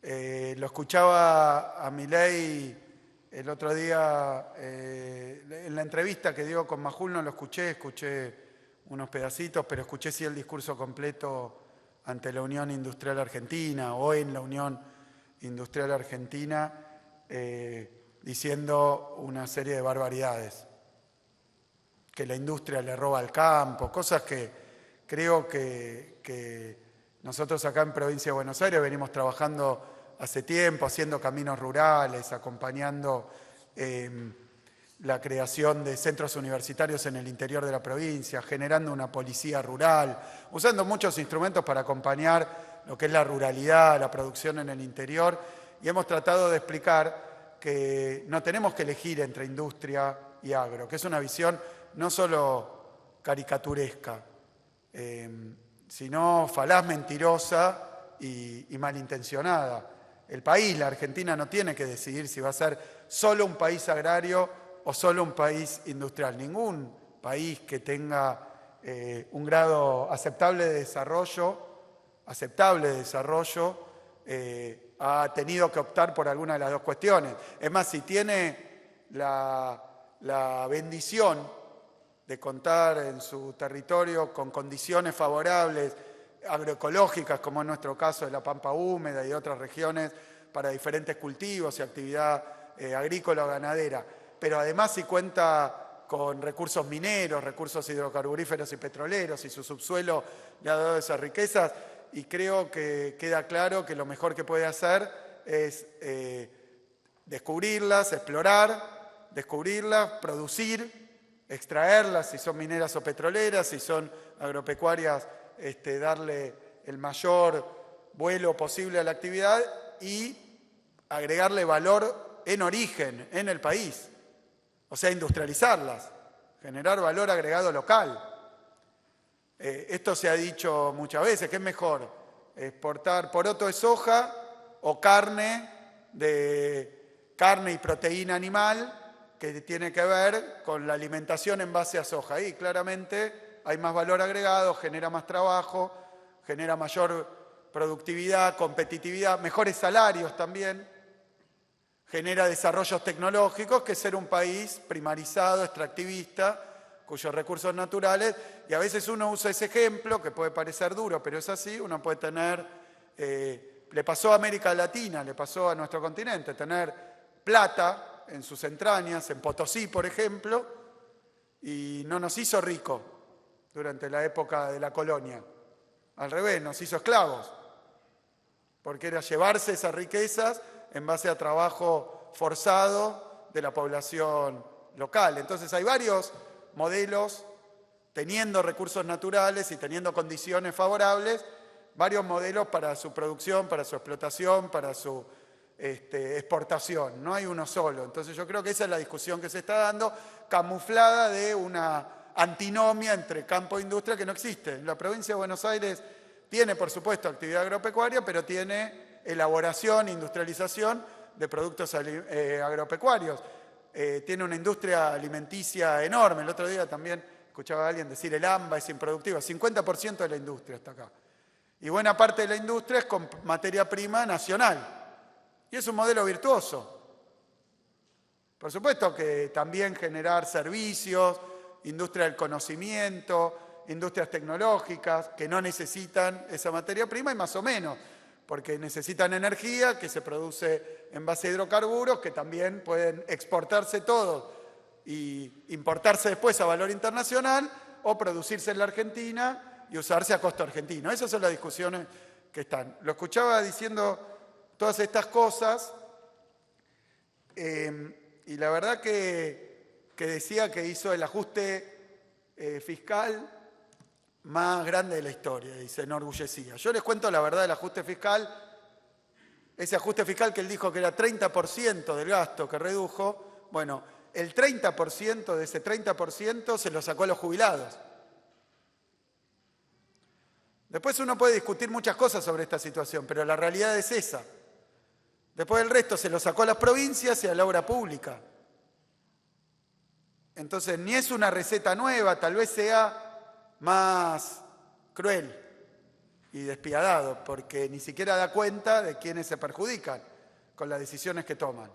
Lo escuchaba a Milei el otro día, en la entrevista que dio con Majul no lo escuché unos pedacitos, pero escuché sí el discurso completo ante la Unión Industrial Argentina o en la Unión Industrial Argentina, diciendo una serie de barbaridades, que la industria le roba al campo, cosas que creo que nosotros acá en Provincia de Buenos Aires venimos trabajando hace tiempo, haciendo caminos rurales, acompañando la creación de centros universitarios en el interior de la provincia, generando una policía rural, usando muchos instrumentos para acompañar lo que es la ruralidad, la producción en el interior, y hemos tratado de explicar que no tenemos que elegir entre industria y agro, que es una visión no solo caricaturesca, sino falaz, mentirosa y malintencionada. El país, la Argentina, no tiene que decidir si va a ser solo un país agrario o solo un país industrial. Ningún país que tenga un grado aceptable de desarrollo, ha tenido que optar por alguna de las dos cuestiones. Es más, si tiene la bendición de contar en su territorio con condiciones favorables agroecológicas, como en nuestro caso de la Pampa Húmeda y otras regiones, para diferentes cultivos y actividad agrícola o ganadera, pero además si cuenta con recursos mineros, recursos hidrocarburíferos y petroleros, y su subsuelo le ha dado esas riquezas, y creo que queda claro que lo mejor que puede hacer es descubrirlas, explorar, producir, extraerlas, si son mineras o petroleras, si son agropecuarias, darle el mayor vuelo posible a la actividad y agregarle valor en origen, en el país. O sea, industrializarlas, generar valor agregado local. Esto se ha dicho muchas veces, que es mejor exportar poroto de soja o carne y proteína animal, que tiene que ver con la alimentación en base a soja. Ahí claramente hay más valor agregado, genera más trabajo, genera mayor productividad, competitividad, mejores salarios también, genera desarrollos tecnológicos, que ser un país primarizado, extractivista, cuyos recursos naturales, y a veces uno usa ese ejemplo, que puede parecer duro, pero es así, uno puede tener, le pasó a América Latina, le pasó a nuestro continente, tener plata en sus entrañas, en Potosí, por ejemplo, y no nos hizo rico durante la época de la colonia. Al revés, nos hizo esclavos, porque era llevarse esas riquezas en base a trabajo forzado de la población local. Entonces hay varios modelos, teniendo recursos naturales y teniendo condiciones favorables, varios modelos para su producción, para su explotación, para su exportación. No hay uno solo. Entonces yo creo que esa es la discusión que se está dando, camuflada de una antinomia entre campo e industria que no existe. La provincia de Buenos Aires tiene, por supuesto, actividad agropecuaria, pero tiene elaboración, industrialización de productos agropecuarios. Tiene una industria alimenticia enorme. El otro día también escuchaba a alguien decir el AMBA es improductiva. 50% de la industria está acá. Y buena parte de la industria es con materia prima nacional. Y es un modelo virtuoso. Por supuesto que también generar servicios, industria del conocimiento, industrias tecnológicas que no necesitan esa materia prima y más o menos, porque necesitan energía que se produce en base a hidrocarburos que también pueden exportarse todos y importarse después a valor internacional o producirse en la Argentina y usarse a costo argentino. Esas son las discusiones que están. Lo escuchaba diciendo todas estas cosas y la verdad que decía que hizo el ajuste fiscal más grande de la historia y se enorgullecía. Yo les cuento la verdad del ajuste fiscal, ese ajuste fiscal que él dijo que era 30% del gasto que redujo, bueno, el 30% de ese 30% se lo sacó a los jubilados. Después uno puede discutir muchas cosas sobre esta situación, pero la realidad es esa. Después el resto se lo sacó a las provincias y a la obra pública. Entonces, ni es una receta nueva, tal vez sea más cruel y despiadado, porque ni siquiera da cuenta de quiénes se perjudican con las decisiones que toman.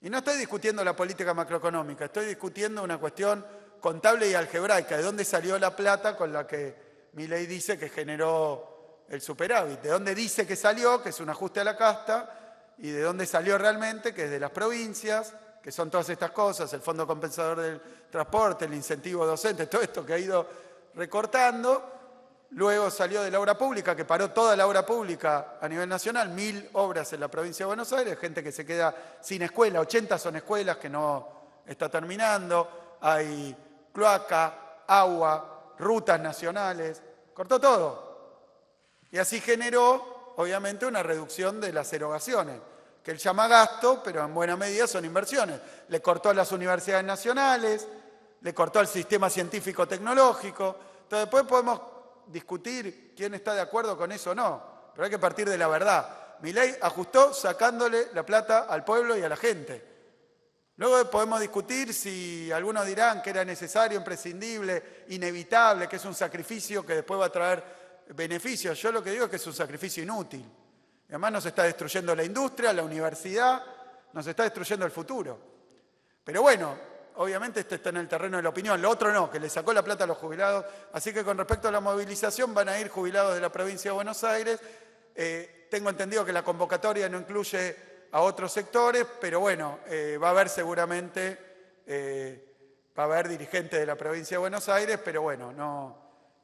Y no estoy discutiendo la política macroeconómica, estoy discutiendo una cuestión contable y algebraica, de dónde salió la plata con la que Milei dice que generó el superávit, de dónde dice que salió, que es un ajuste a la casta, y de dónde salió realmente, que es de las provincias, que son todas estas cosas, el fondo compensador del transporte, el incentivo docente, todo esto que ha ido recortando. Luego salió de la obra pública, que paró toda la obra pública a nivel nacional, 1000 obras en la provincia de Buenos Aires, gente que se queda sin escuela, 80 son escuelas que no está terminando, hay cloaca, agua, rutas nacionales, cortó todo. Y así generó, obviamente, una reducción de las erogaciones, que él llama gasto, pero en buena medida son inversiones. Le cortó a las universidades nacionales, le cortó al sistema científico-tecnológico. Entonces después podemos discutir quién está de acuerdo con eso o no, pero hay que partir de la verdad. Milei ajustó sacándole la plata al pueblo y a la gente. Luego podemos discutir si algunos dirán que era necesario, imprescindible, inevitable, que es un sacrificio que después va a traer beneficios. Yo lo que digo es que es un sacrificio inútil. Y además nos está destruyendo la industria, la universidad, nos está destruyendo el futuro. Pero bueno, obviamente este está en el terreno de la opinión, lo otro no, que le sacó la plata a los jubilados. Así que con respecto a la movilización van a ir jubilados de la provincia de Buenos Aires. Tengo entendido que la convocatoria no incluye a otros sectores, pero bueno, va a haber seguramente, va a haber dirigentes de la provincia de Buenos Aires, pero bueno,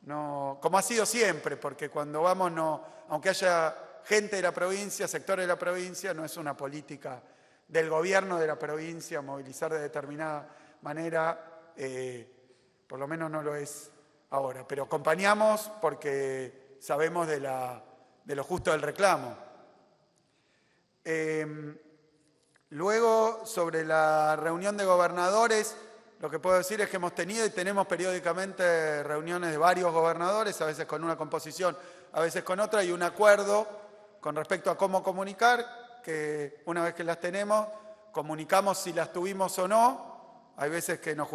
no, como ha sido siempre, porque cuando vamos, aunque haya gente de la provincia, sectores de la provincia, no es una política del gobierno de la provincia movilizar de determinada manera, por lo menos no lo es ahora, pero acompañamos porque sabemos de lo justo del reclamo. Luego, sobre la reunión de gobernadores, lo que puedo decir es que hemos tenido y tenemos periódicamente reuniones de varios gobernadores, a veces con una composición, a veces con otra, y un acuerdo con respecto a cómo comunicar, que una vez que las tenemos, comunicamos si las tuvimos o no. Hay veces que nos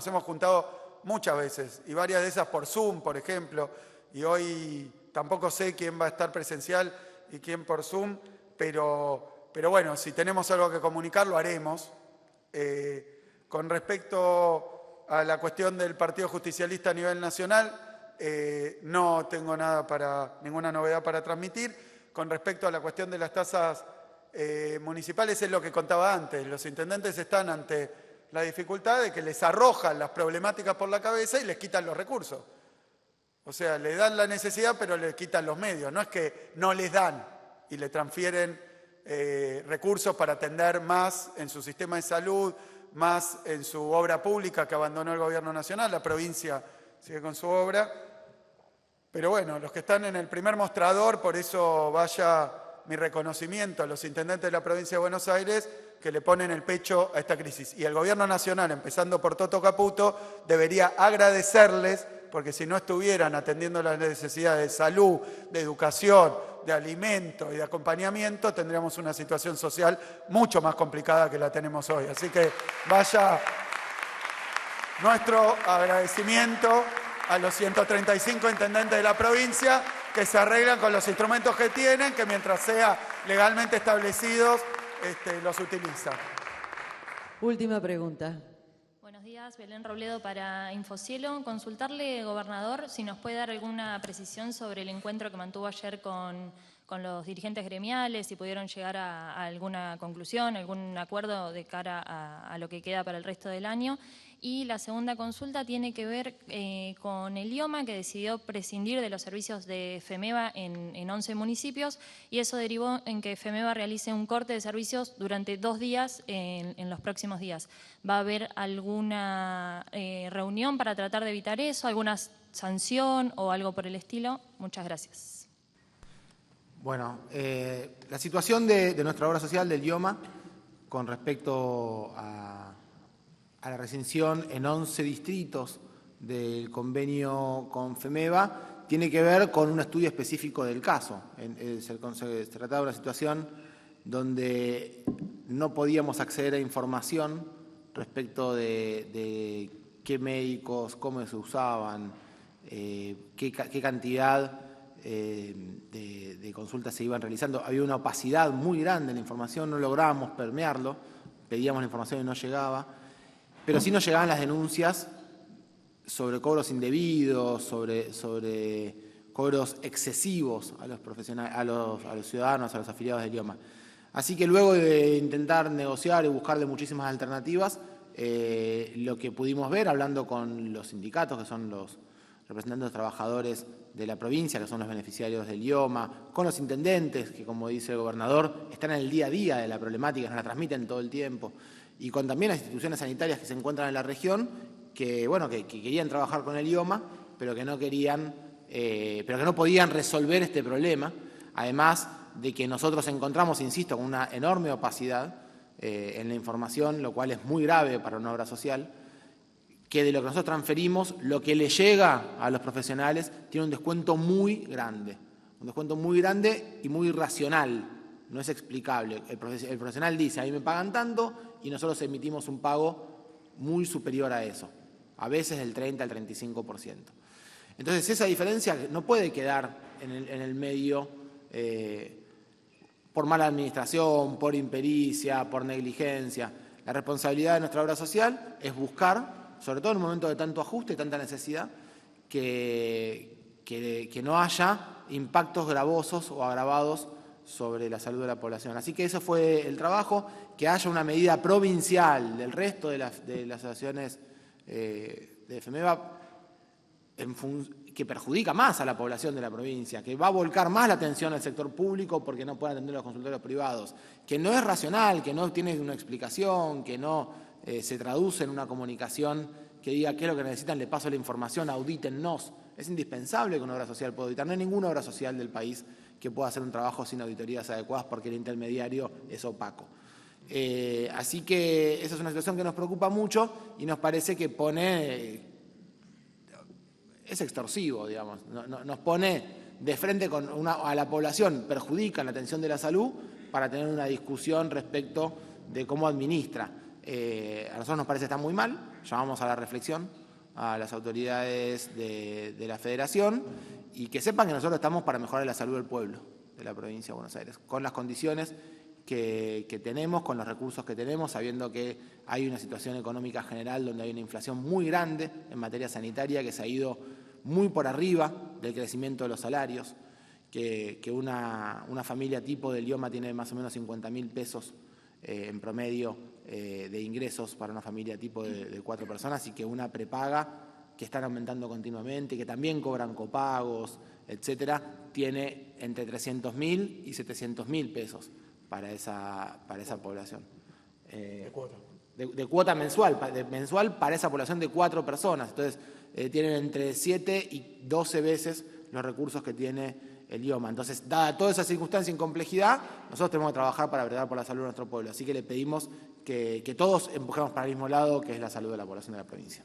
hemos juntado muchas veces, y varias de esas por Zoom, por ejemplo, y hoy tampoco sé quién va a estar presencial y quién por Zoom, pero bueno, si tenemos algo que comunicar, lo haremos. Con respecto a la cuestión del Partido Justicialista a nivel nacional, no tengo ninguna novedad para transmitir. Con respecto a la cuestión de las tasas municipales, es lo que contaba antes. Los intendentes están ante la dificultad de que les arrojan las problemáticas por la cabeza y les quitan los recursos. O sea, le dan la necesidad, pero les quitan los medios. No es que no les dan y le transfieren recursos para atender más en su sistema de salud, más en su obra pública que abandonó el gobierno nacional, la provincia sigue con su obra. Pero bueno, los que están en el primer mostrador, por eso vaya mi reconocimiento a los intendentes de la provincia de Buenos Aires que le ponen el pecho a esta crisis. Y el gobierno nacional, empezando por Toto Caputo, debería agradecerles, porque si no estuvieran atendiendo las necesidades de salud, de educación, de alimento y de acompañamiento, tendríamos una situación social mucho más complicada que la tenemos hoy. Así que vaya nuestro agradecimiento a los 135 intendentes de la provincia que se arreglan con los instrumentos que tienen, que mientras sea legalmente establecidos, los utilizan. Última pregunta. Buenos días, Belén Robledo para Infocielo. Consultarle, gobernador, si nos puede dar alguna precisión sobre el encuentro que mantuvo ayer con los dirigentes gremiales, si pudieron llegar a alguna conclusión, algún acuerdo de cara a lo que queda para el resto del año. Y la segunda consulta tiene que ver con el IOMA, que decidió prescindir de los servicios de FEMEVA en 11 municipios, y eso derivó en que FEMEVA realice un corte de servicios durante 2 días en los próximos días. ¿Va a haber alguna reunión para tratar de evitar eso, alguna sanción o algo por el estilo? Muchas gracias. Bueno, la situación de nuestra obra social del IOMA con respecto a la rescisión en 11 distritos del convenio con FEMEVA tiene que ver con un estudio específico del caso. Se trataba de una situación donde no podíamos acceder a información respecto de qué médicos, cómo se usaban, qué cantidad de consultas se iban realizando. Había una opacidad muy grande en la información, no lográbamos permearlo, pedíamos la información y no llegaba, pero sí nos llegaban las denuncias sobre cobros indebidos, sobre cobros excesivos a los profesionales, a los ciudadanos, a los afiliados del IOMA. Así que luego de intentar negociar y buscarle muchísimas alternativas, lo que pudimos ver, hablando con los sindicatos, que son los representantes de los trabajadores de la provincia, que son los beneficiarios del IOMA, con los intendentes, que como dice el gobernador, están en el día a día de la problemática, nos la transmiten todo el tiempo, y con también las instituciones sanitarias que se encuentran en la región, que querían trabajar con el IOMA, pero que no podían resolver este problema, además de que nosotros encontramos, insisto, con una enorme opacidad en la información, lo cual es muy grave para una obra social, que de lo que nosotros transferimos, lo que le llega a los profesionales tiene un descuento muy grande y muy irracional, no es explicable. El profesional dice, a mí me pagan tanto y nosotros emitimos un pago muy superior a eso, a veces del 30 al 35%. Entonces esa diferencia no puede quedar en el medio por mala administración, por impericia, por negligencia. La responsabilidad de nuestra obra social es buscar, sobre todo en un momento de tanto ajuste y tanta necesidad, que no haya impactos gravosos o agravados sobre la salud de la población. Así que eso fue el trabajo, que haya una medida provincial del resto de las asociaciones de FEMEVA que perjudica más a la población de la provincia, que va a volcar más la atención al sector público porque no pueden atender a los consultorios privados, que no es racional, que no tiene una explicación, que no se traduce en una comunicación que diga qué es lo que necesitan, le paso la información, audítennos. Es indispensable que una obra social pueda auditar. No hay ninguna obra social del país que pueda hacer un trabajo sin auditorías adecuadas porque el intermediario es opaco. Así que esa es una situación que nos preocupa mucho y nos parece que es extorsivo, digamos, nos pone de frente a la población, perjudica la atención de la salud para tener una discusión respecto de cómo administra. A nosotros nos parece que está muy mal, llamamos a la reflexión a las autoridades de la Federación y que sepan que nosotros estamos para mejorar la salud del pueblo de la provincia de Buenos Aires, con las condiciones que tenemos, con los recursos que tenemos, sabiendo que hay una situación económica general donde hay una inflación muy grande en materia sanitaria que se ha ido muy por arriba del crecimiento de los salarios, que una familia tipo del IOMA tiene más o menos 50.000 pesos en promedio de ingresos para una familia tipo de 4 personas y que una prepaga que están aumentando continuamente, que también cobran copagos, etcétera, tiene entre 300.000 y 700.000 pesos para esa población. De cuota. de cuota mensual, mensual para esa población de 4 personas. Entonces, tienen entre 7 y 12 veces los recursos que tiene el IOMA. Entonces, dada toda esa circunstancia y complejidad, nosotros tenemos que trabajar para bregar por la salud de nuestro pueblo. Así que le pedimos que todos empujemos para el mismo lado, que es la salud de la población de la provincia.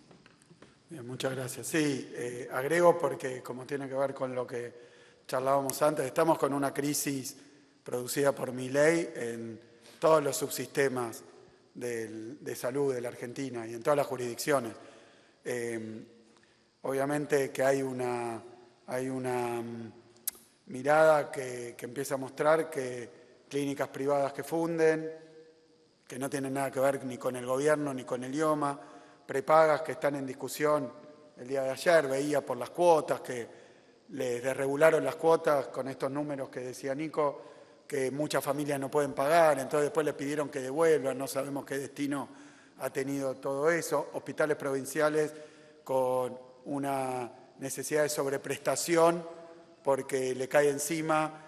Bien, muchas gracias. Sí, agrego porque como tiene que ver con lo que charlábamos antes, estamos con una crisis producida por Milei en todos los subsistemas de salud de la Argentina y en todas las jurisdicciones. Obviamente que hay una mirada que empieza a mostrar que clínicas privadas que funden, que no tienen nada que ver ni con el gobierno ni con el IOMA, prepagas que están en discusión. El día de ayer veía por las cuotas que les desregularon las cuotas con estos números que decía Nico, que muchas familias no pueden pagar, entonces después les pidieron que devuelvan, no sabemos qué destino ha tenido todo eso. Hospitales provinciales con una necesidad de sobreprestación porque le cae encima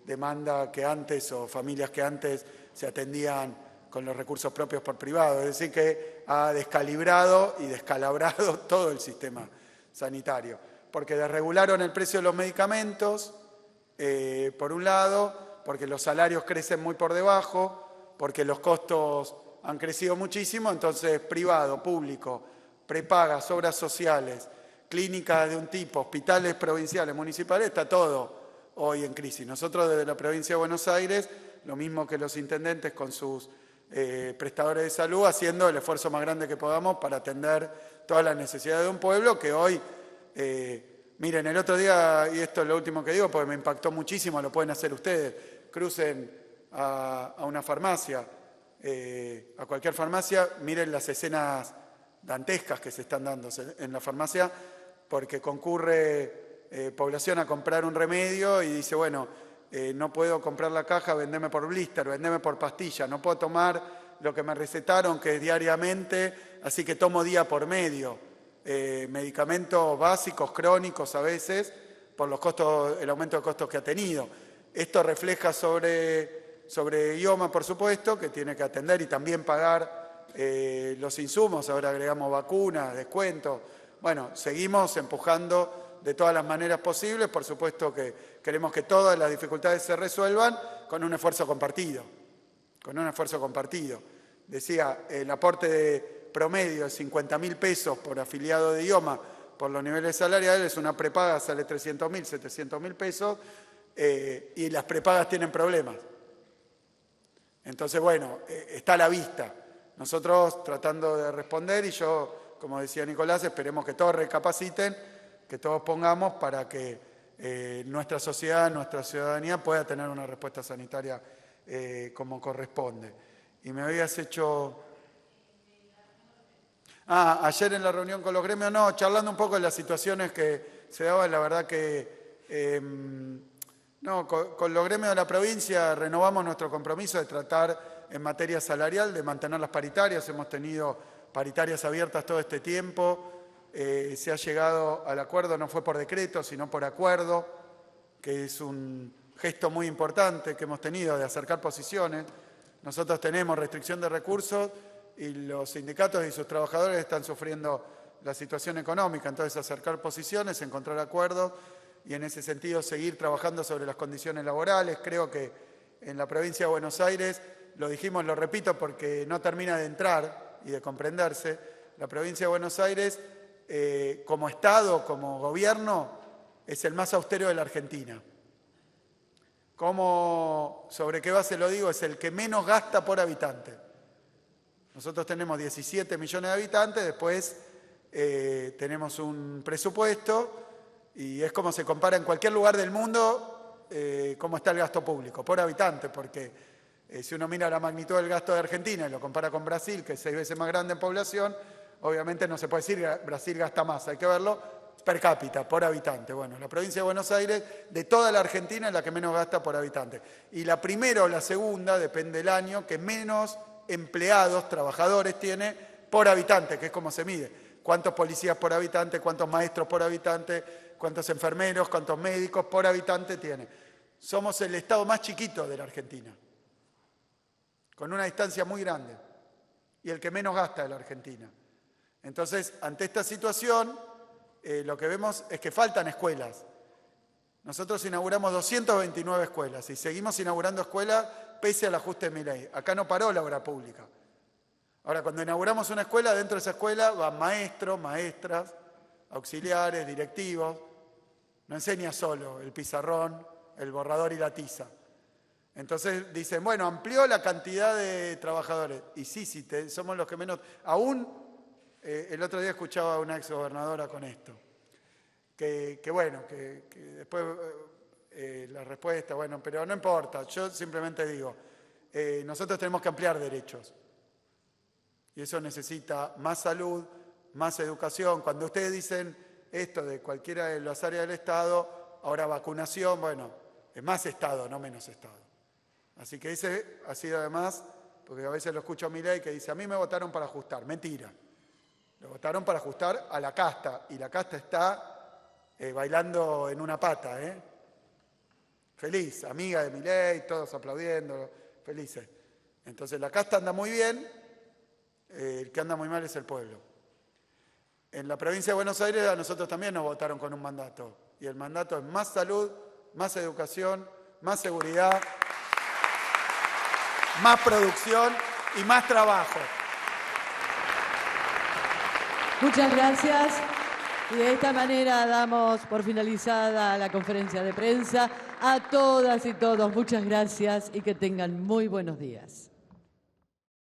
demanda que antes o familias que antes se atendían con los recursos propios por privado. Es decir, que ha descalibrado y descalabrado todo el sistema sanitario. Porque desregularon el precio de los medicamentos, por un lado, porque los salarios crecen muy por debajo, porque los costos han crecido muchísimo, entonces privado, público, prepagas, obras sociales, clínicas de un tipo, hospitales provinciales, municipales, está todo hoy en crisis. Nosotros desde la provincia de Buenos Aires, lo mismo que los intendentes con sus prestadores de salud, haciendo el esfuerzo más grande que podamos para atender todas las necesidades de un pueblo que hoy, miren, el otro día, y esto es lo último que digo porque me impactó muchísimo, lo pueden hacer ustedes, crucen a una farmacia, a cualquier farmacia, miren las escenas dantescas que se están dando en la farmacia, porque concurre población a comprar un remedio y dice, bueno, no puedo comprar la caja, vendeme por blister, vendeme por pastilla, no puedo tomar lo que me recetaron, que es diariamente, así que tomo día por medio. Medicamentos básicos, crónicos a veces, por los costos, el aumento de costos que ha tenido. Esto refleja sobre IOMA, por supuesto, que tiene que atender y también pagar los insumos. Ahora agregamos vacunas, descuentos. Bueno, seguimos empujando de todas las maneras posibles. Por supuesto que queremos que todas las dificultades se resuelvan con un esfuerzo compartido. Con un esfuerzo compartido. Decía, el aporte de promedio de 50.000 pesos por afiliado de IOMA por los niveles salariales, una prepaga sale 300.000, 700.000 pesos y las prepagas tienen problemas. Entonces, bueno, está a la vista. Nosotros tratando de responder y yo, como decía Nicolás, esperemos que todos recapaciten, que todos pongamos para que nuestra sociedad, nuestra ciudadanía pueda tener una respuesta sanitaria como corresponde. Y me habías hecho... ayer en la reunión con los gremios, no, charlando un poco de las situaciones que se daban, la verdad que no, con los gremios de la provincia renovamos nuestro compromiso de tratar en materia salarial, de mantener las paritarias, hemos tenido paritarias abiertas todo este tiempo, se ha llegado al acuerdo, no fue por decreto, sino por acuerdo, que es un gesto muy importante que hemos tenido de acercar posiciones. Nosotros tenemos restricción de recursos y los sindicatos y sus trabajadores están sufriendo la situación económica, entonces acercar posiciones, encontrar acuerdos y en ese sentido seguir trabajando sobre las condiciones laborales. Creo que en la provincia de Buenos Aires, lo dijimos, lo repito porque no termina de entrar y de comprenderse, la provincia de Buenos Aires como Estado, como gobierno, es el más austero de la Argentina. ¿Sobre qué base lo digo? Es el que menos gasta por habitante. Nosotros tenemos 17 millones de habitantes, después tenemos un presupuesto y es como se compara en cualquier lugar del mundo cómo está el gasto público por habitante, porque si uno mira la magnitud del gasto de Argentina y lo compara con Brasil, que es 6 veces más grande en población, obviamente no se puede decir que Brasil gasta más, hay que verlo per cápita, por habitante. Bueno, la provincia de Buenos Aires, de toda la Argentina, es la que menos gasta por habitante. Y la primera o la segunda, depende del año, que menos empleados, trabajadores tiene por habitante, que es como se mide. ¿Cuántos policías por habitante, cuántos maestros por habitante, cuántos enfermeros, cuántos médicos por habitante tiene? Somos el estado más chiquito de la Argentina, con una distancia muy grande. y el que menos gasta de la Argentina. Entonces, ante esta situación, lo que vemos es que faltan escuelas. Nosotros inauguramos 229 escuelas y seguimos inaugurando escuelas pese al ajuste de Milei. Acá no paró la obra pública. Ahora, cuando inauguramos una escuela, dentro de esa escuela van maestros, maestras, auxiliares, directivos. No enseña solo el pizarrón, el borrador y la tiza. Entonces dicen, bueno, amplió la cantidad de trabajadores. Y sí, somos los que menos... Aún el otro día escuchaba a una exgobernadora con esto. Que después la respuesta, bueno, pero no importa. Yo simplemente digo, nosotros tenemos que ampliar derechos. Y eso necesita más salud, más educación. Cuando ustedes dicen esto de cualquiera de las áreas del Estado, ahora vacunación, bueno, es más Estado, no menos Estado. Así que ese ha sido además, porque a veces lo escucho a Milei que dice, a mí me votaron para ajustar. Mentira. Lo votaron para ajustar a la casta, y la casta está bailando en una pata, Feliz, amiga de Milei, todos aplaudiendo, felices. Entonces la casta anda muy bien, el que anda muy mal es el pueblo. En la provincia de Buenos Aires a nosotros también nos votaron con un mandato, y el mandato es más salud, más educación, más seguridad, más producción y más trabajo. Muchas gracias. Y de esta manera damos por finalizada la conferencia de prensa. A todas y todos, muchas gracias y que tengan muy buenos días.